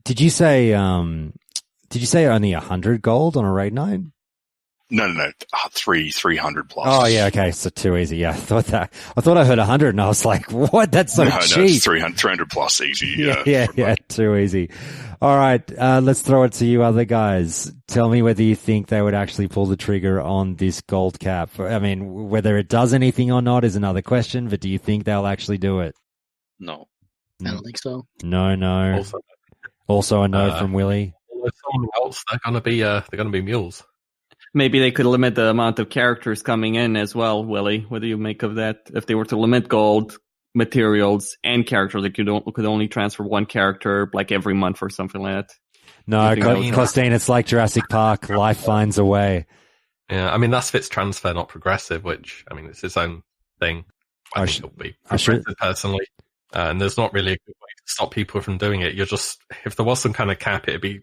A: Did you say only 100 gold on a raid night?
C: No. 300 plus.
A: Oh yeah, okay, so too easy. Yeah, I thought I heard 100, and I was like, "What? That's so cheap."
C: No, it's 300 plus easy.
A: Yeah, too easy. All right, let's throw it to you other guys. Tell me whether you think they would actually pull the trigger on this gold cap. I mean, whether it does anything or not is another question, but do you think they'll actually do it?
F: No.
B: I don't think so.
A: No. Also a no from Wille.
G: Someone else, they're gonna be mules.
E: Maybe they could limit the amount of characters coming in as well, Wille. What do you make of that? If they were to limit gold, materials, and characters, like could only transfer one character like every month or something like that.
A: No, Costin, it's like Jurassic Park. Life finds a way.
G: Yeah, I mean, that's Fitz transfer, not progressive, which, I mean, it's its own thing. I think it'll be progressive personally. And there's not really a good way to stop people from doing it. If there was some kind of cap, it'd be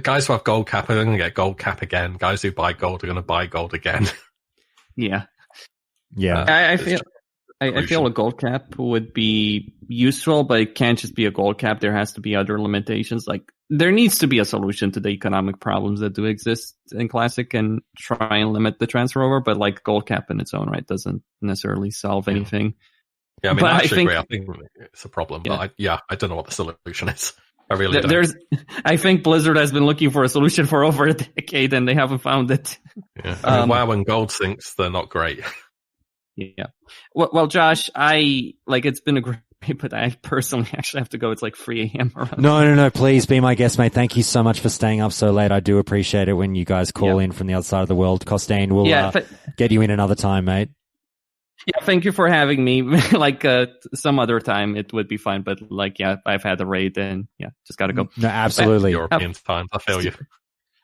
G: guys who have gold cap are going to get gold cap again. Guys who buy gold are going to buy gold again.
E: Yeah.
A: Yeah.
E: I feel a gold cap would be useful, but it can't just be a gold cap. There has to be other limitations. Like, there needs to be a solution to the economic problems that do exist in Classic and try and limit the transfer over, but like gold cap in its own right doesn't necessarily solve anything.
G: Yeah, I mean, I agree. I think it's a problem, but I don't know what the solution is. I really don't.
E: I think Blizzard has been looking for a solution for over a decade, and they haven't found it.
G: Yeah. I mean, WoW and gold sinks, they're not great.
E: Yeah. Well, Josh, it's been a great, but I personally actually have to go. It's like 3 a.m. around.
A: No. Please be my guest, mate. Thank you so much for staying up so late. I do appreciate it when you guys call in from the other side of the world. Costin, we'll get you in another time, mate.
E: Yeah, thank you for having me. Some other time it would be fine, but I've had a raid and just gotta go.
A: No, absolutely.
G: European time. I feel you.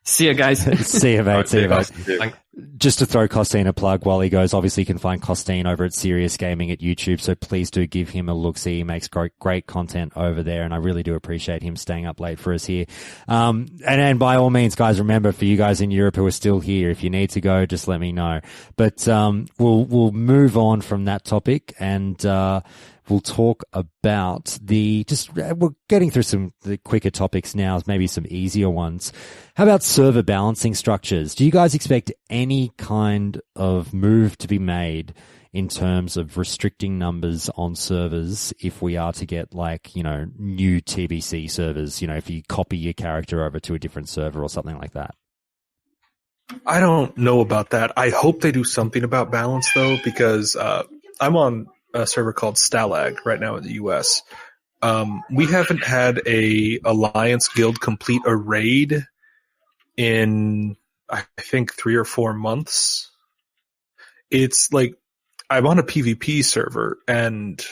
E: See you guys.
A: See you, mate.
G: Right,
A: see you, mate.
G: Thanks.
A: Just to throw Costin a plug while he goes, obviously you can find Costin over at Serious Gaming at YouTube, so please do give him a look-see. He makes great content over there, and I really do appreciate him staying up late for us here. And by all means, guys, remember, for you guys in Europe who are still here, if you need to go, just let me know. But we'll move on from that topic, and we'll talk about we're getting through the quicker topics now, maybe some easier ones. How about server balancing structures? Do you guys expect any kind of move to be made in terms of restricting numbers on servers if we are to get new TBC servers, if you copy your character over to a different server or something like that?
D: I don't know about that. I hope they do something about balance though, because I'm on a server called Stalag right now in the US. We haven't had a Alliance guild complete a raid in, I think, 3 or 4 months. It's like, I'm on a PvP server, and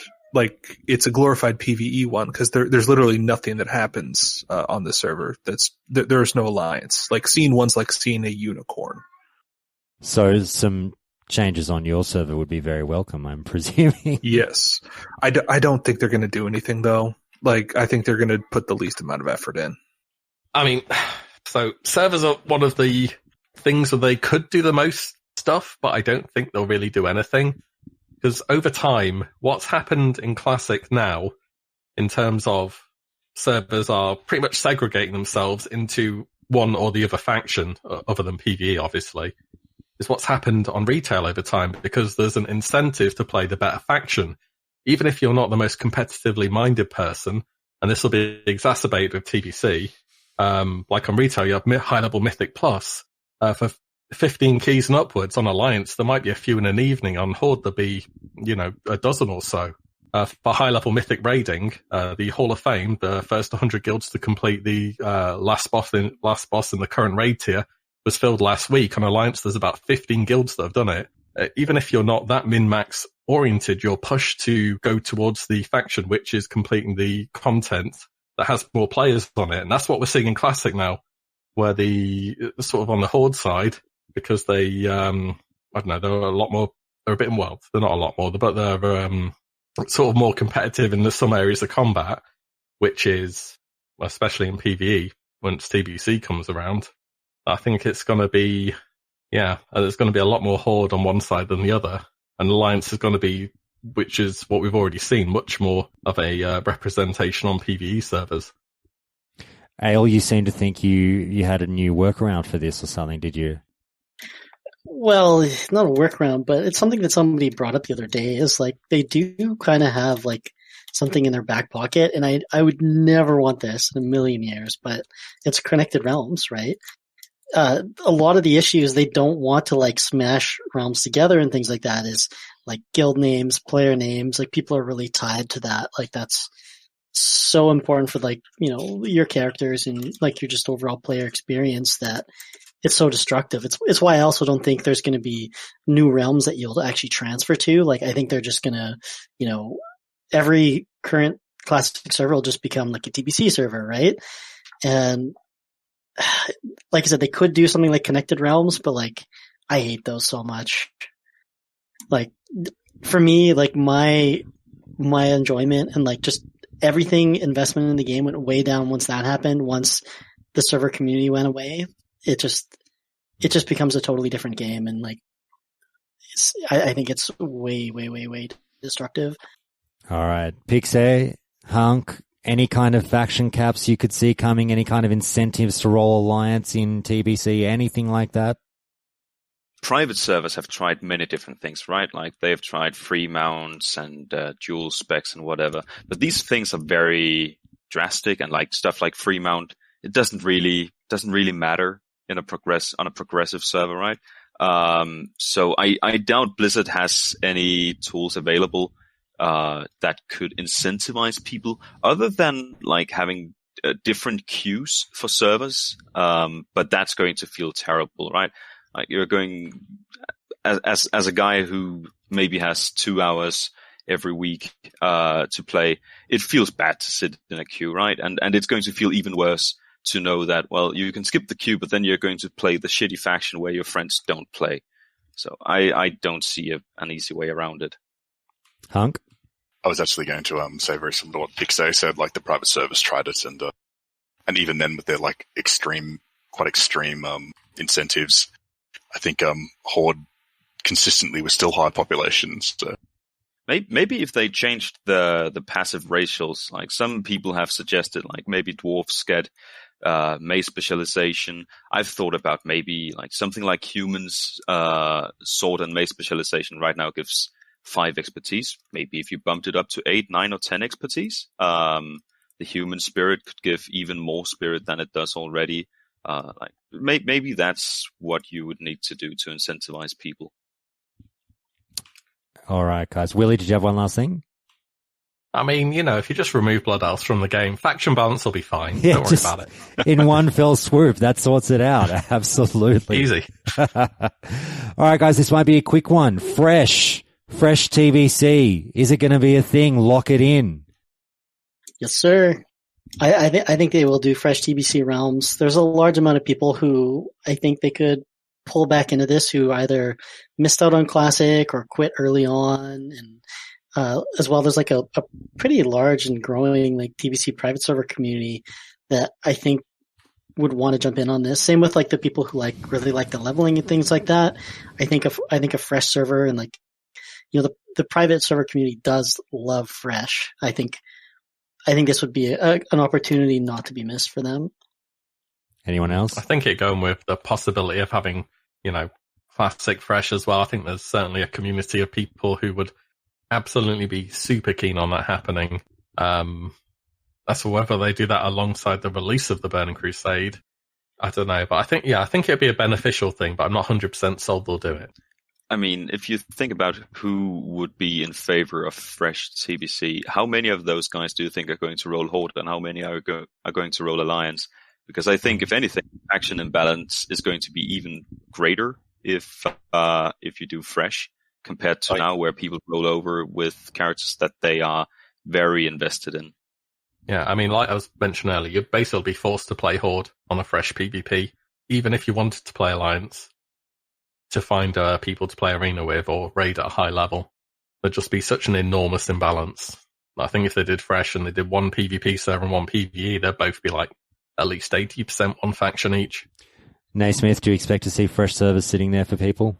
D: it's a glorified PvE one, because there's literally nothing that happens on the server. There's no Alliance. Like, seeing one's like seeing a unicorn.
A: So some changes on your server would be very welcome, I'm presuming.
D: Yes. I don't think they're going to do anything, though. I think they're going to put the least amount of effort in.
G: I mean, so servers are one of the things where they could do the most stuff, but I don't think they'll really do anything. Because over time, what's happened in Classic now, in terms of servers are pretty much segregating themselves into one or the other faction, other than PvE, obviously, is what's happened on retail over time, because there's an incentive to play the better faction. Even if you're not the most competitively minded person, and this will be exacerbated with TBC, like on retail, you have high-level Mythic Plus. For 15 keys and upwards on Alliance, there might be a few in an evening. On Horde, there'll be, a dozen or so. For high-level Mythic raiding, the Hall of Fame, the first 100 guilds to complete the last boss in the current raid tier, was filled last week. On Alliance, there's about 15 guilds that have done it. Even if you're not that min-max oriented, you're pushed to go towards the faction which is completing the content that has more players on it. And that's what we're seeing in Classic now, where the sort of on the Horde side, because they, they're a lot more, they're a bit, well, they're not a lot more, but they're sort of more competitive in some areas of combat, which is, especially in PvE, once TBC comes around. I think it's going to be, there's going to be a lot more Horde on one side than the other. And Alliance is going to be, which is what we've already seen, much more of a representation on PvE servers.
A: Ale, you seem to think you had a new workaround for this or something, did you?
B: Well, not a workaround, but it's something that somebody brought up the other day. Is like they do kind of have like something in their back pocket, and I would never want this in a million years. But it's Connected Realms, right? A lot of the issues they don't want to like smash realms together and things like that is like guild names, player names. Like people are really tied to that. Like that's so important for like your characters and like your just overall player experience that. It's so destructive. It's why I also don't think there's going to be new realms that you'll actually transfer to. Like, I think they're just going to, every current Classic server will just become like a TBC server, right? And like I said, they could do something like Connected Realms, but like, I hate those so much. Like, for me, like my enjoyment and like just everything investment in the game went way down once that happened. Once the server community went away. It just becomes a totally different game, and like, I think it's way, way, way, way destructive.
A: All right, Pixie, Hunk, any kind of faction caps you could see coming, any kind of incentives to roll alliance in TBC, anything like that?
F: Private servers have tried many different things, right? Like they've tried free mounts and dual specs and whatever, but these things are very drastic, and like stuff like free mount, it doesn't really matter. On a progressive server, right? So I doubt Blizzard has any tools available that could incentivize people other than like having different queues for servers. But that's going to feel terrible, right? Like you're going as a guy who maybe has 2 hours every week to play. It feels bad to sit in a queue, right? And it's going to feel even worse to know that, well, you can skip the queue, but then you're going to play the shitty faction where your friends don't play. So I don't see an easy way around it.
A: Hunk?
C: I was actually going to say very similar to what Pixie said, like the private servers tried it, and even then with their like quite extreme incentives, I think Horde consistently was still high populations. So.
F: Maybe if they changed the passive ratios, like some people have suggested, like maybe dwarves get May specialization. I've thought about maybe like something like humans sword and May specialization right now gives 5 expertise. Maybe if you bumped it up to 8, 9, or 10 expertise, the human spirit could give even more spirit than it does already. Like maybe that's what you would need to do to incentivize people.
A: All right, guys. Willie, did you have one last thing?
G: I mean, if you just remove Blood Elves from the game, faction balance will be fine. Yeah, don't worry about it.
A: In one fell swoop, that sorts it out. Absolutely.
G: Easy.
A: All right, guys, this might be a quick one. Fresh TBC. Is it going to be a thing? Lock it in.
B: Yes, sir. I think they will do fresh TBC realms. There's a large amount of people who I think they could pull back into this who either missed out on Classic or quit early on, and as well, there's like a pretty large and growing like TBC private server community that I think would want to jump in on this. Same with like the people who like really like the leveling and things like that. I think a fresh server and like the private server community does love fresh. I think this would be an opportunity not to be missed for them.
A: Anyone else?
G: I think it going with the possibility of having, Classic fresh as well. I think there's certainly a community of people who would absolutely be super keen on that happening. That's whether they do that alongside the release of the Burning Crusade. I don't know, but I think it'd be a beneficial thing, but I'm not 100% sold they'll do it.
F: I mean, if you think about who would be in favor of fresh TBC, how many of those guys do you think are going to roll Horde, and how many are going to roll Alliance? Because I think, if anything, action imbalance is going to be even greater if you do fresh compared to now, where people roll over with characters that they are very invested in.
G: Yeah, I mean, like I was mentioning earlier, you'd basically be forced to play Horde on a fresh PvP, even if you wanted to play Alliance, to find people to play Arena with or raid at a high level. There'd just be such an enormous imbalance. I think if they did fresh and they did one PvP server and one PvE, they'd both be like at least 80% one faction each.
A: Naismith, do you expect to see fresh servers sitting there for people?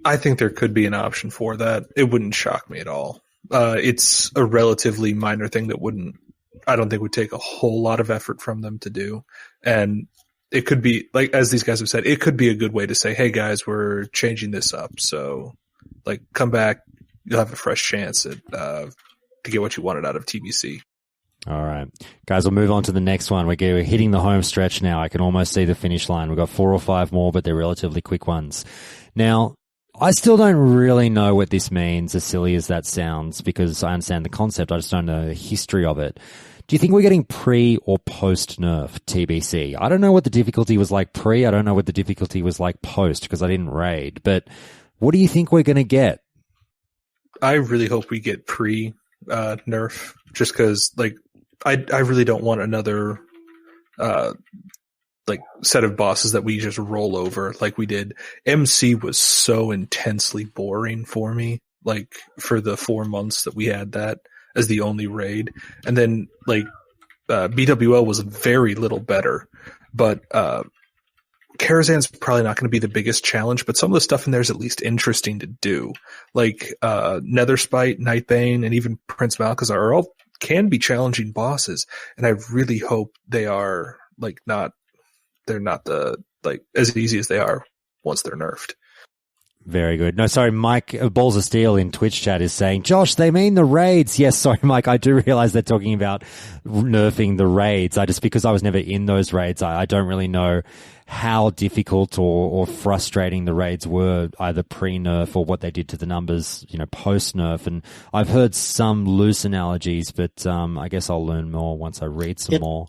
D: I think there could be an option for that. It wouldn't shock me at all. It's a relatively minor thing that I don't think would take a whole lot of effort from them to do. And it could be, like, as these guys have said, it could be a good way to say, hey guys, we're changing this up. So, like, come back, you'll have a fresh chance at, to get what you wanted out of TBC.
A: All right. Guys, we'll move on to the next one. We're hitting the home stretch now. I can almost see the finish line. We've got 4 or 5 more, but they're relatively quick ones. Now, I still don't really know what this means, as silly as that sounds, because I understand the concept. I just don't know the history of it. Do you think we're getting pre or post nerf TBC? I don't know what the difficulty was like pre. I don't know what the difficulty was like post, because I didn't raid. But what do you think we're going to get?
D: I really hope we get pre nerf, just because, like, I really don't want another like set of bosses that we just roll over like we did. MC was so intensely boring for me, like, for the 4 months that we had that as the only raid. And then, like, BWL was very little better, but Karazhan's probably not going to be the biggest challenge, but some of the stuff in there is at least interesting to do. Like Netherspite, Nightbane, and even Prince Malchezaar are all can be challenging bosses, and I really hope they are, like, they're not the, like, as easy as they are once they're nerfed.
A: Very good. No, sorry, Mike, Balls of Steel in Twitch chat is saying, Josh, they mean the raids. Yes, sorry, Mike, I do realize they're talking about nerfing the raids. Because I was never in those raids, I don't really know how difficult or frustrating the raids were, either pre-nerf or what they did to the numbers, post-nerf. And I've heard some loose analogies, but I guess I'll learn more once I read some more.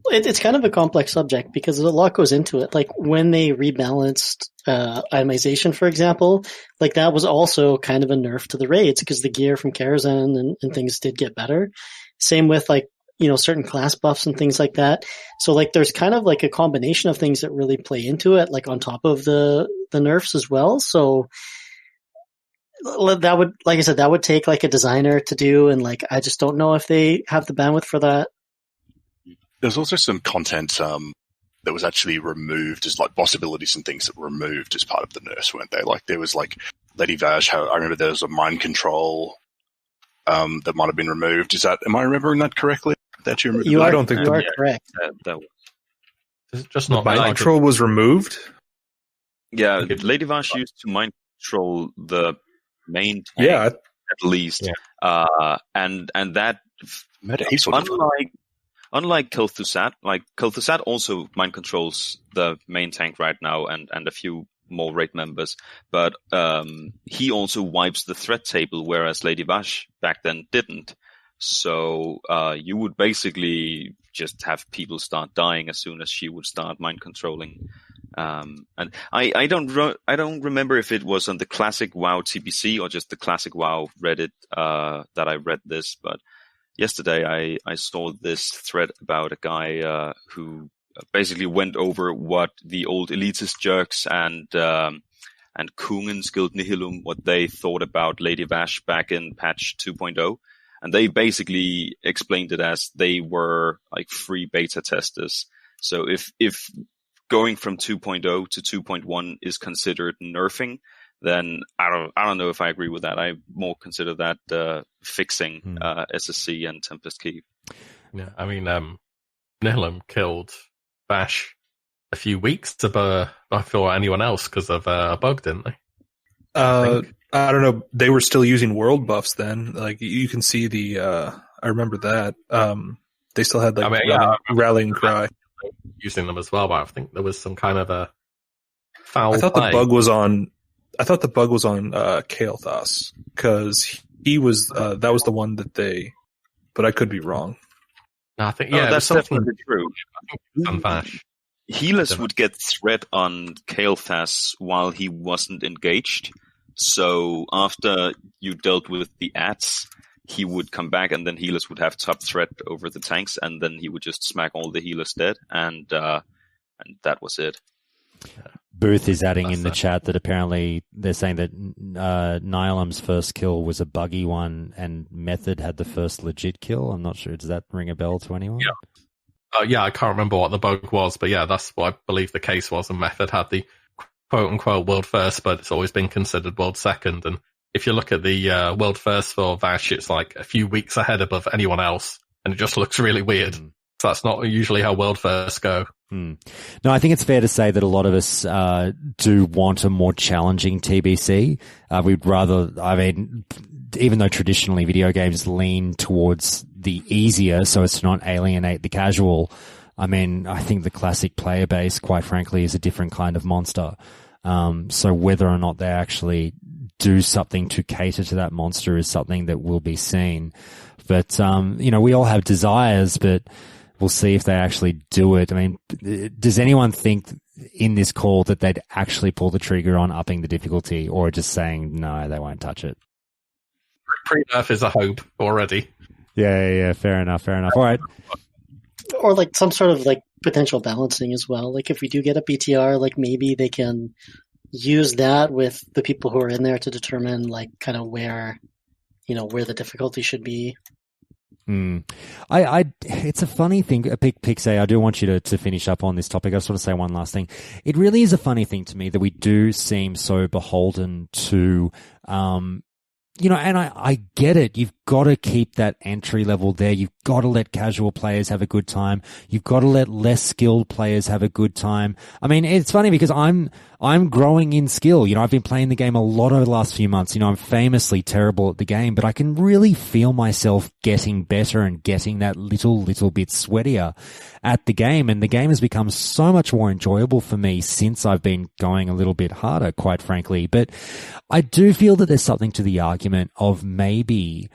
B: It's kind of a complex subject because a lot goes into it. Like, when they rebalanced itemization, for example, like, that was also kind of a nerf to the raids because the gear from Karazhan and things did get better. Same with, like, certain class buffs and things like that. So, like, there's kind of like a combination of things that really play into it, like, on top of the nerfs as well. So that would, like I said, that would take, like, a designer to do, and, like, I just don't know if they have the bandwidth for that.
C: There's also some content that was actually removed as, like, boss abilities and things that were removed as part of the nerfs, weren't they? Like, there was, like, Lady Vash. I remember there was a mind control that might have been removed. Am I remembering that correctly? That you removed?
D: I don't think
B: you are correct.
F: That was
G: just not
D: mind control was removed.
F: Yeah, Lady Vash used to mind control the main tank, at least, and that unlike Kel'Thuzad, like, Kel'Thuzad also mind controls the main tank right now and a few more raid members, but he also wipes the threat table, whereas Lady Vash back then didn't. So you would basically just have people start dying as soon as she would start mind controlling. And I don't remember if it was on the Classic WoW TBC or just the Classic WoW Reddit that I read this, but yesterday I saw this thread about a guy who basically went over what the old elitist jerks and Kungens Guild Nihilum, what they thought about Lady Vash back in patch 2.0. And they basically explained it as they were, like, free beta testers. So if going from 2.0 to 2.1 is considered nerfing, then I don't know if I agree with that. I more consider that fixing SSC and Tempest Key.
G: Yeah, I mean, Nihilum killed Vash a few weeks before anyone else because of a bug, didn't they?
D: I don't know. They were still using world buffs then. Like, you can see I remember that. They still had, like, rallying cry.
G: Using them as well, but I think there was some kind of a foul play.
D: I thought the bug was on Kael'thas, because he was that was the one that they, but I could be wrong.
G: No, I think
F: that's definitely true.
G: On Vash,
F: Healers would get threat on Kael'thas while he wasn't engaged. So after you dealt with the ads, he would come back, and then healers would have top threat over the tanks, and then he would just smack all the healers dead, and that was it.
A: Booth is adding in the chat that apparently they're saying that Nihilum's first kill was a buggy one, and Method had the first legit kill. I'm not sure. Does that ring a bell to anyone?
G: Yeah. I can't remember what the bug was, but yeah, that's what I believe the case was. And Method had the quote-unquote world first, but it's always been considered world second. And if you look at the world first for Vash, it's like a few weeks ahead above anyone else, and it just looks really weird. That's not usually how world fairs go.
A: No, I think it's fair to say that a lot of us do want a more challenging TBC. We'd rather, even though traditionally video games lean towards the easier so as to not alienate the casual, I think the classic player base, quite frankly, is a different kind of monster. So whether or not they actually do something to cater to that monster is something that will be seen. But, we all have desires, but we'll see if they actually do it. Does anyone think in this call that they'd actually pull the trigger on upping the difficulty, or just saying, no, they won't touch it?
G: Pre-nerf is a hope already.
A: Yeah. Fair enough. All right.
B: Or like some sort of like potential balancing as well. Like if we do get a BTR, like maybe they can use that with the people who are in there to determine like kind of where the difficulty should be.
A: It's a funny thing. Pixie, I do want you to finish up on this topic. I just want to say one last thing. It really is a funny thing to me that we do seem so beholden to, and I get it. You've got to keep that entry level there. You've got to let casual players have a good time. You've got to let less skilled players have a good time. It's funny because I'm growing in skill. I've been playing the game a lot over the last few months. I'm famously terrible at the game, but I can really feel myself getting better and getting that little bit sweatier at the game. And the game has become so much more enjoyable for me since I've been going a little bit harder, quite frankly. But I do feel that there's something to the argument of maybe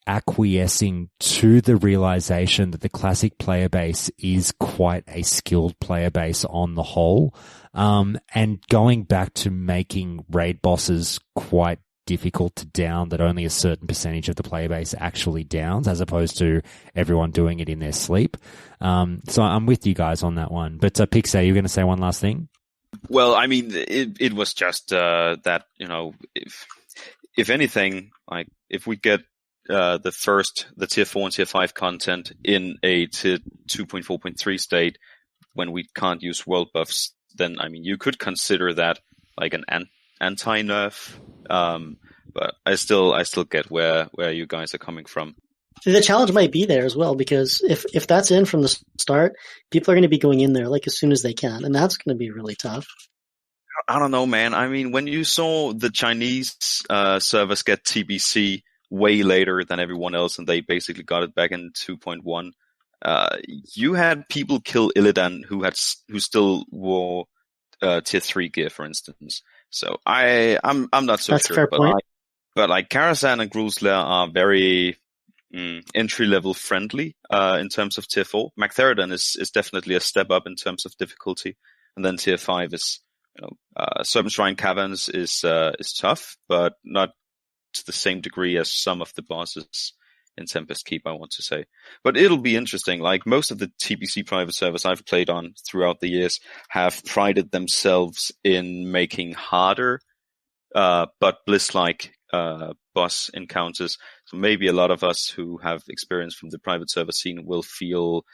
A: acquiescing to the realization that the classic player base is quite a skilled player base on the whole, and going back to making raid bosses quite difficult to down, that only a certain percentage of the player base actually downs, as opposed to everyone doing it in their sleep. So I'm with you guys on that one. But Pixie, you're going to say one last thing?
F: Well, it was just that, if anything, like if we get the tier 4 and tier 5 content in a tier 2.4.3 state when we can't use world buffs, then you could consider that like an anti-nerf. But I still get where you guys are coming from.
B: The challenge might be there as well, because if that's in from the start, people are going to be going in there like as soon as they can, and that's going to be really tough.
F: I don't know, man. When you saw the Chinese servers get TBC way later than everyone else, and they basically got it back in 2.1, you had people kill Illidan who still wore tier 3 gear, for instance. So I'm not so
B: That's
F: sure.
B: A fair point.
F: But Karazhan and Gruzler are very entry level friendly in terms of tier 4. Magtheridon is definitely a step up in terms of difficulty, and then tier 5 is Serpent Shrine Caverns is tough, but not to the same degree as some of the bosses in Tempest Keep, I want to say. But it'll be interesting. Like most of the TBC private servers I've played on throughout the years have prided themselves in making harder, but Bliss-like boss encounters. So maybe a lot of us who have experience from the private server scene will feel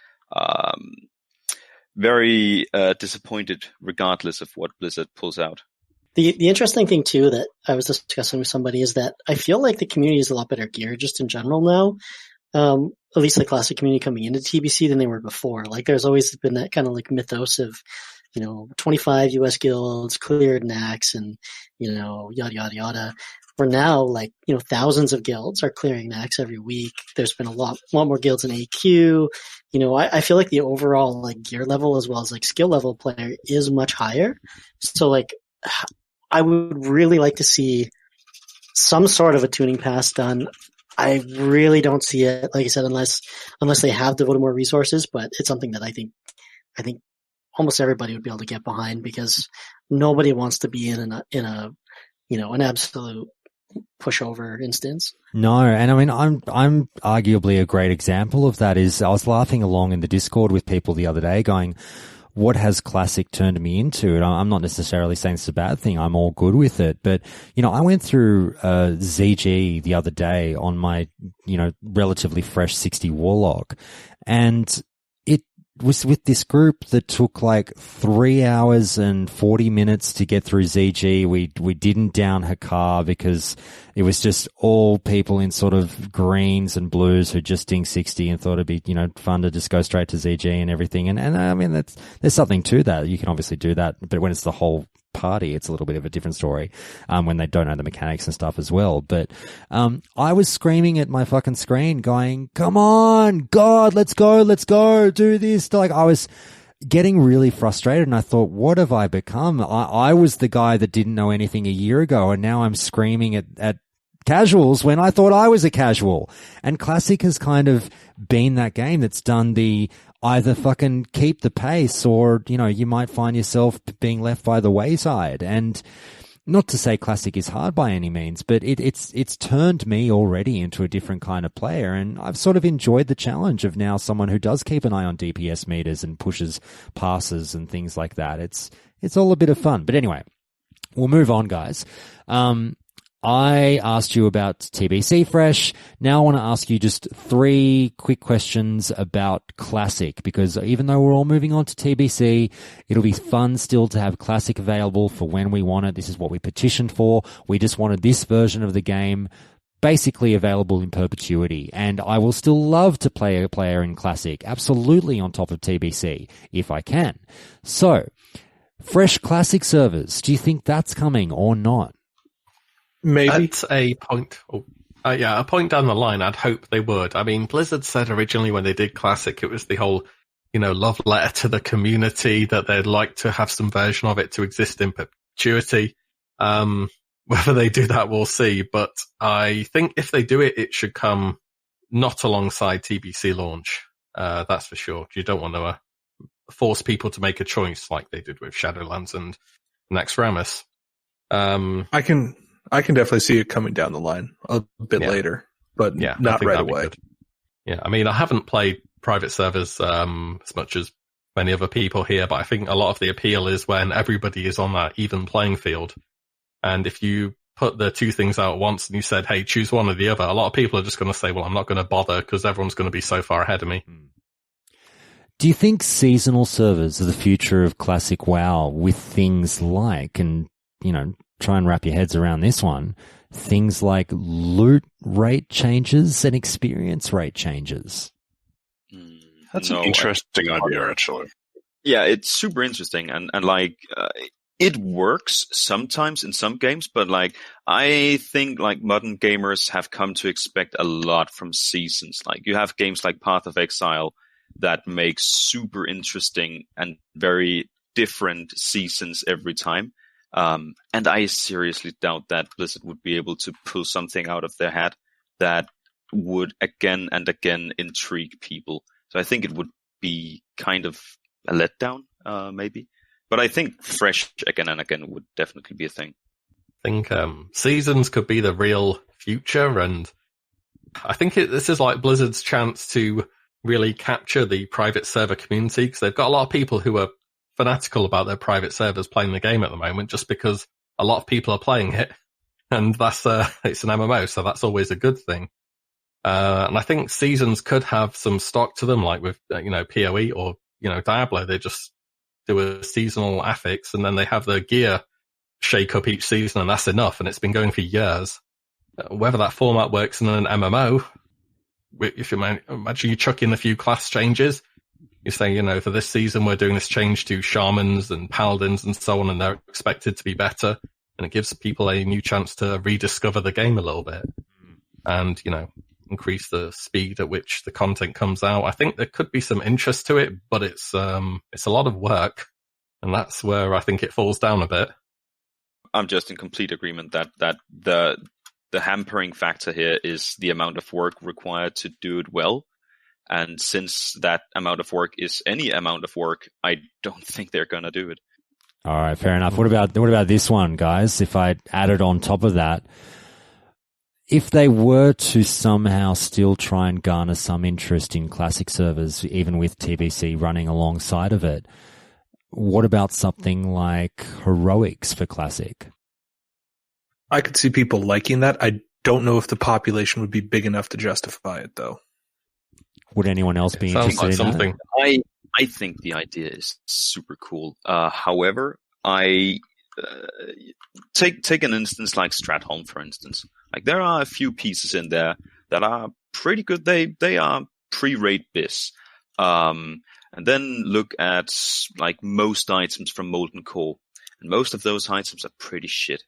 F: very disappointed regardless of what Blizzard pulls out.
B: The interesting thing too that I was discussing with somebody is that I feel like the community is a lot better geared just in general now. At least the classic community coming into TBC than they were before. Like there's always been that kind of like mythos of, 25 US guilds, cleared Nax, and, yada, yada, yada. For now, like, thousands of guilds are clearing Nax every week. There's been a lot more guilds in AQ. I feel like the overall like gear level as well as like skill level player is much higher. So like, I would really like to see some sort of a tuning pass done. I really don't see it, like I said, unless they have devoted more resources, but it's something that I think almost everybody would be able to get behind, because nobody wants to be in an absolute pushover instance.
A: No, and I'm arguably a great example of that. Is I was laughing along in the Discord with people the other day going, what has Classic turned me into? And I'm not necessarily saying it's a bad thing. I'm all good with it. But, I went through ZG the other day on my, relatively fresh 60 Warlock, and was with this group that took like 3 hours and 40 minutes to get through ZG. We didn't down Hakar because it was just all people in sort of greens and blues who just ding 60 and thought it'd be, fun to just go straight to ZG and everything. And I mean, there's something to that. You can obviously do that, but when it's the whole party, it's a little bit of a different story, when they don't know the mechanics and stuff as well. But, I was screaming at my fucking screen going, come on, God, let's go, do this. Like, I was getting really frustrated and I thought, what have I become? I was the guy that didn't know anything a year ago and now I'm screaming at casuals when I thought I was a casual. And Classic has kind of been that game that's done the either fucking keep the pace or, you might find yourself being left by the wayside. And not to say Classic is hard by any means, but it's turned me already into a different kind of player. And I've sort of enjoyed the challenge of now someone who does keep an eye on DPS meters and pushes passes and things like that. It's all a bit of fun. But anyway, we'll move on, guys. I asked you about TBC Fresh. Now I want to ask you just 3 quick questions about Classic, because even though we're all moving on to TBC, it'll be fun still to have Classic available for when we want it. This is what we petitioned for. We just wanted this version of the game basically available in perpetuity. And I will still love to play a player in Classic, absolutely on top of TBC, if I can. So, Fresh Classic servers, do you think that's coming or not?
D: Maybe.
G: At a point, a point down the line, I'd hope they would. I mean, Blizzard said originally when they did Classic, it was the whole, love letter to the community that they'd like to have some version of it to exist in perpetuity. Whether they do that, we'll see. But I think if they do it, it should come not alongside TBC launch. That's for sure. You don't want to force people to make a choice like they did with Shadowlands and Naxxramas.
D: I can definitely see it coming down the line a bit later, but not right away.
G: Yeah, I mean, I haven't played private servers as much as many other people here, but I think a lot of the appeal is when everybody is on that even playing field. And if you put the 2 things out at once and you said, hey, choose one or the other, a lot of people are just going to say, well, I'm not going to bother because everyone's going to be so far ahead of me.
A: Do you think seasonal servers are the future of Classic WoW with things like, and, try and wrap your heads around this one, things like loot rate changes and experience rate changes?
C: That's an interesting idea, actually.
F: Yeah, it's super interesting. And it works sometimes in some games, but I think modern gamers have come to expect a lot from seasons. Like you have games like Path of Exile that make super interesting and very different seasons every time. And I seriously doubt that Blizzard would be able to pull something out of their hat that would again and again intrigue people. So I think it would be kind of a letdown, maybe. But I think fresh again and again would definitely be a thing.
G: I think seasons could be the real future, and I think this is like Blizzard's chance to really capture the private server community, because they've got a lot of people who are fanatical about their private servers playing the game at the moment, just because a lot of people are playing it, and that's it's an MMO, so that's always a good thing. And I think seasons could have some stock to them, like with PoE or Diablo. They just do a seasonal affix, and then they have the gear shake up each season, and that's enough. And it's been going for years. Whether that format works in an MMO, if you imagine you chuck in a few class changes. You say, for this season, we're doing this change to shamans and paladins and so on, and they're expected to be better. And it gives people a new chance to rediscover the game a little bit and, increase the speed at which the content comes out. I think there could be some interest to it, but it's a lot of work. And that's where I think it falls down a bit.
F: I'm just in complete agreement that the hampering factor here is the amount of work required to do it well. And since that amount of work is any amount of work, I don't think they're going to do it.
A: All right, fair enough. What about this one, guys? If I added on top of that, if they were to somehow still try and garner some interest in Classic servers, even with TBC running alongside of it, what about something like Heroics for Classic?
D: I could see people liking that. I don't know if the population would be big enough to justify it, though.
A: Would anyone else be interested in
G: something?
F: I I think the idea is super cool. However, I take an instance like Stratholme, for instance. Like there are a few pieces in there that are pretty good. They are pre-rate bis. And then look at like most items from Molten Core, and most of those items are pretty shit.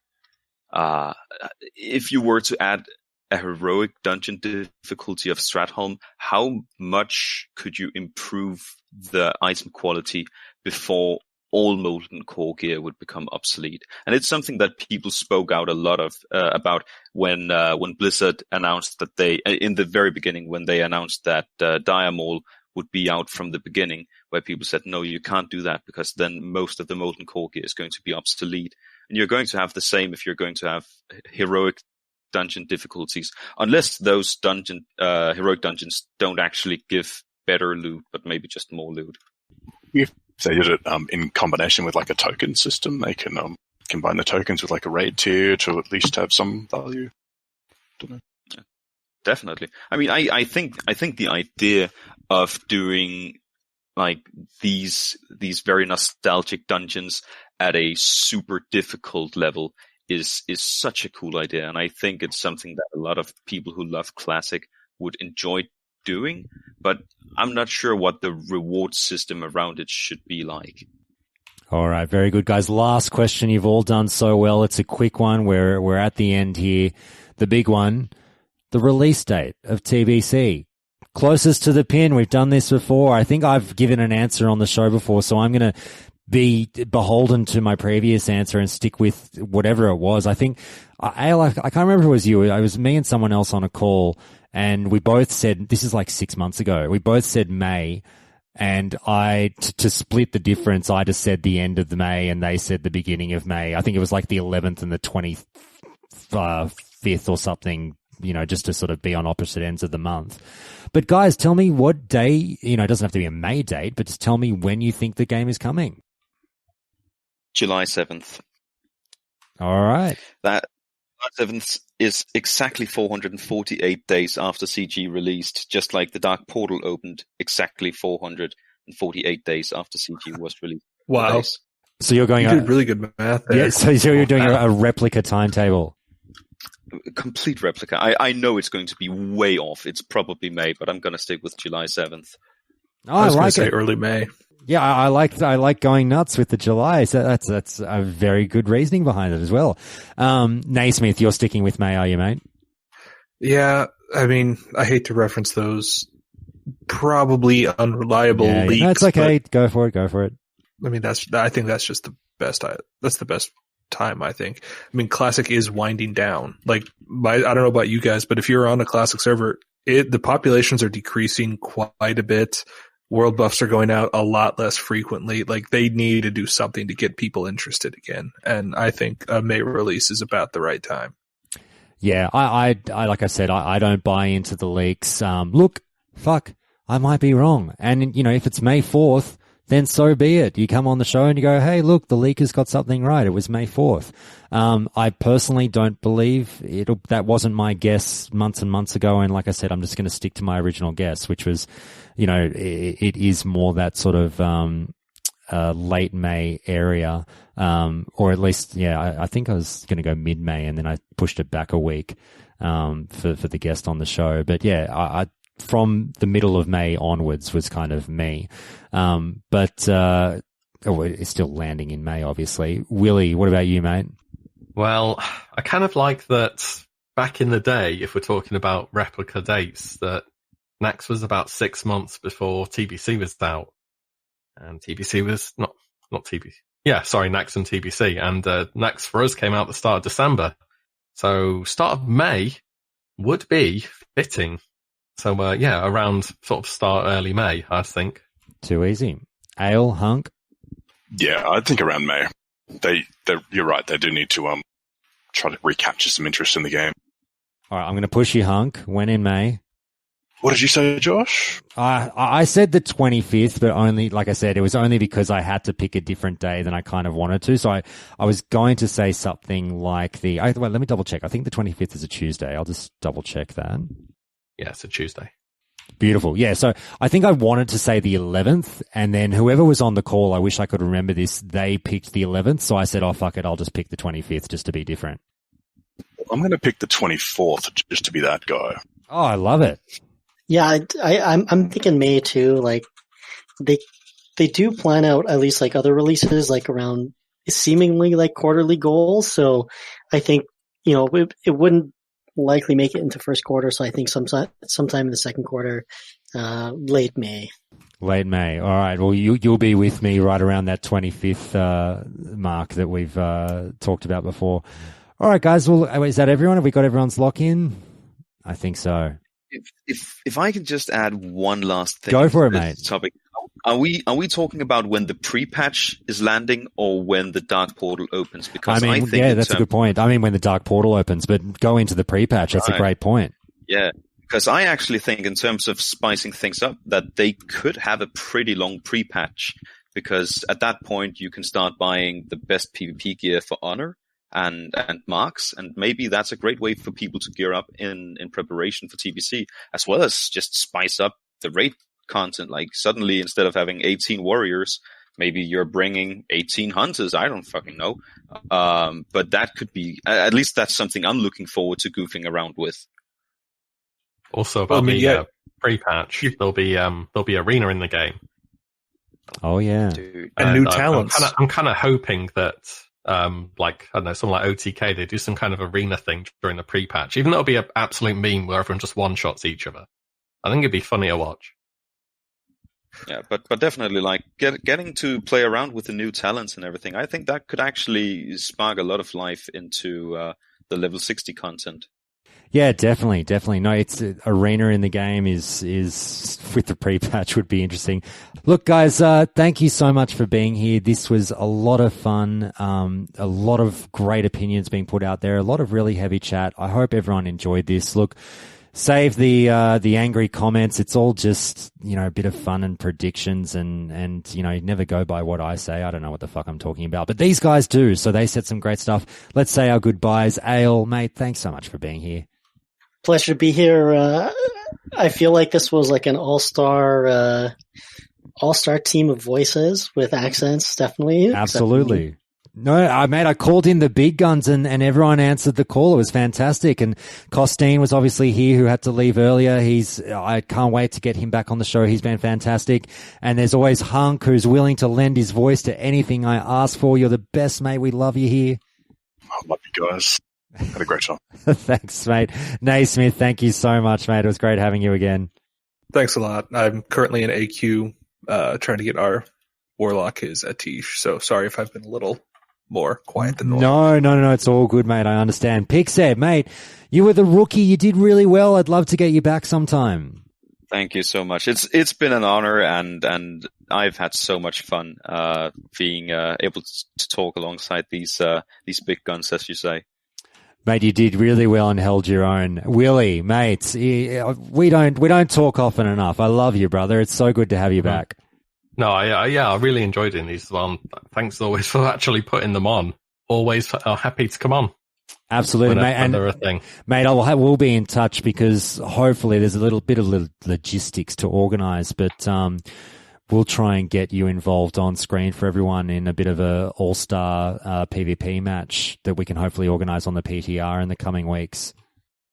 F: If you were to add a heroic dungeon difficulty of Stratholme, how much could you improve the item quality before all Molten Core gear would become obsolete? And it's something that people spoke out a lot of about when Blizzard announced that they, in the very beginning, when they announced that Diamol would be out from the beginning, where people said, no, you can't do that because then most of the Molten Core gear is going to be obsolete. And you're going to have the same if you're going to have heroic dungeon difficulties, unless those heroic dungeons don't actually give better loot, but maybe just more loot.
C: If they did it in combination with like a token system, they can combine the tokens with like a raid tier to at least have some value. Don't know.
F: Yeah, definitely. I mean, I think the idea of doing like these very nostalgic dungeons at a super difficult level is such a cool idea, and I think it's something that a lot of people who love Classic would enjoy doing, but I'm not sure what the reward system around it should be like.
A: All right, very good, guys. Last question. You've all done so well. It's a quick one. We're at the end here. The big one, the release date of TBC. Closest to the pin. We've done this before. I think I've given an answer on the show before, so I'm going to be beholden to my previous answer and stick with whatever it was. I think, I can't remember if it was you. It was me and someone else on a call, and we both said, this is like 6 months ago, we both said May, and to split the difference, I just said the end of the May, and they said the beginning of May. I think it was like the 11th and the 25th or something, just to sort of be on opposite ends of the month. But guys, tell me what day, it doesn't have to be a May date, but just tell me when you think the game is coming.
F: July 7th.
A: All right.
F: That July 7th is exactly 448 days after CG released, just like the Dark Portal opened exactly 448 days after CG was released.
D: Wow.
A: So you're going...
D: You did really good math there.
A: Yeah, so you're doing a replica timetable.
F: Complete replica. I know it's going to be way off. It's probably May, but I'm going to stick with July 7th.
A: Oh,
D: I was going
A: like
D: to say
A: it.
D: early May.
A: Yeah, I like going nuts with the July. So that's a very good reasoning behind it as well. Naismith, you're sticking with May, are you, mate?
D: Yeah, I mean, I hate to reference those probably unreliable leaks.
A: No, it's okay. Go for it.
D: I mean, I think that's just the best. That's the best time, I think. I mean, Classic is winding down. Like, I don't know about you guys, but if you're on a Classic server, the populations are decreasing quite a bit. World buffs are going out a lot less frequently. Like, they need to do something to get people interested again. And I think a May release is about the right time.
A: Yeah, I like I said, I don't buy into the leaks. Look, I might be wrong. And, if it's May 4th, then so be it. You come on the show and you go, hey, look, the leaker's got something right. It was May 4th. I personally don't believe that wasn't my guess months and months ago. And like I said, I'm just going to stick to my original guess, which was, it is more that sort of, late May area. Or at least, I think I was going to go mid-May and then I pushed it back a week, for the guest on the show. But I from the middle of May onwards was kind of me. But it's still landing in May, obviously. Wille, what about you, mate?
G: Well, I kind of like that back in the day, if we're talking about replica dates, that Nax was about 6 months before TBC was out. And TBC was not TBC. Yeah, sorry, Nax and TBC. And Nax for us came out the start of December. So start of May would be fitting. So, around sort of start early May, I think.
A: Too easy. Ale, Hunk?
C: Yeah, I think around May. You're right. They do need to try to recapture some interest in the game.
A: All right, I'm going to push you, Hunk. When in May?
C: What did you say, Josh?
A: I said the 25th, but only, like I said, it was only because I had to pick a different day than I kind of wanted to. So I was going to say something like let me double check. I think the 25th is a Tuesday. I'll just double check that.
G: Yeah, it's a Tuesday.
A: Beautiful. Yeah. So I think I wanted to say the 11th, and then whoever was on the call, I wish I could remember this, they picked the 11th. So I said, oh, fuck it. I'll just pick the 25th just to be different.
C: I'm going to pick the 24th just to be that guy.
A: Oh, I love it.
B: Yeah, I'm thinking May too. Like they do plan out at least like other releases like around seemingly like quarterly goals. So I think, you know, it wouldn't likely make it into first quarter. So I think sometime in the second quarter, late May.
A: Late May. All right. Well, you'll be with me right around that 25th mark that we've talked about before. All right, guys. Well, is that everyone? Have we got everyone's lock in? I think so.
F: If I could just add one last thing.
A: Go for it,
F: to
A: mate.
F: this topic. Are we talking about when the pre-patch is landing or when the Dark Portal opens? Because I think
A: yeah, that's a good point. I mean, when the Dark Portal opens, but go into the pre-patch. That's a great point.
F: Yeah, because I actually think in terms of spicing things up that they could have a pretty long pre-patch, because at that point you can start buying the best PvP gear for Honor and marks, and maybe that's a great way for people to gear up in preparation for TBC, as well as just spice up the raid content. Like suddenly instead of having 18 warriors, maybe you're bringing 18 hunters. I don't fucking know. But that could be, at least that's something I'm looking forward to goofing around with.
G: Also about the pre-patch, there'll be arena in the game.
A: Oh yeah.
F: Dude.
D: And new talents.
G: I'm kind of hoping that like, I don't know, something like OTK, they do some kind of arena thing during the pre-patch. Even though it'll be an absolute meme where everyone just one-shots each other. I think it'd be funny to watch.
F: Yeah, but definitely like getting to play around with the new talents and everything. I think that could actually spark a lot of life into the level 60 content.
A: Yeah, definitely. No, it's arena in the game is with the pre-patch would be interesting. Look, guys, thank you so much for being here. This was a lot of fun. A lot of great opinions being put out there. A lot of really heavy chat. I hope everyone enjoyed this. Look, save the angry comments. It's all just, you know, a bit of fun and predictions and, you know, never go by what I say. I don't know what the fuck I'm talking about, but these guys do. So they said some great stuff. Let's say our goodbyes. Ale, mate, thanks so much for being here.
B: Pleasure to be here. I feel like this was like an all-star team of voices with accents, definitely.
A: Absolutely. No, I called in the big guns and everyone answered the call. It was fantastic. And Costin was obviously here, who had to leave earlier. I can't wait to get him back on the show. He's been fantastic. And there's always Hunk, who's willing to lend his voice to anything I ask for. You're the best, mate. We love you here.
C: I love you guys. Had a great time.
A: Thanks, mate. Naismith, thank you so much, mate. It was great having you again.
D: Thanks a lot. I'm currently in AQ, trying to get our Warlock his Atish. So sorry if I've been a little more quiet than normal.
A: No. It's all good, mate. I understand. Pixel, mate, you were the rookie. You did really well. I'd love to get you back sometime.
F: Thank you so much. It's been an honor, and I've had so much fun being able to talk alongside these big guns, as you say.
A: Mate, you did really well and held your own. Willie, mate, we don't talk often enough. I love you, brother. It's so good to have you back.
G: No, I really enjoyed doing these as well. Thanks always for actually putting them on. Always happy to come on.
A: Absolutely, mate. And
G: they're a thing.
A: Mate, we'll be in touch because hopefully there's a little bit of logistics to organise, but we'll try and get you involved on screen for everyone in a bit of a all-star PvP match that we can hopefully organise on the PTR in the coming weeks.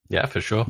G: Yeah, for sure.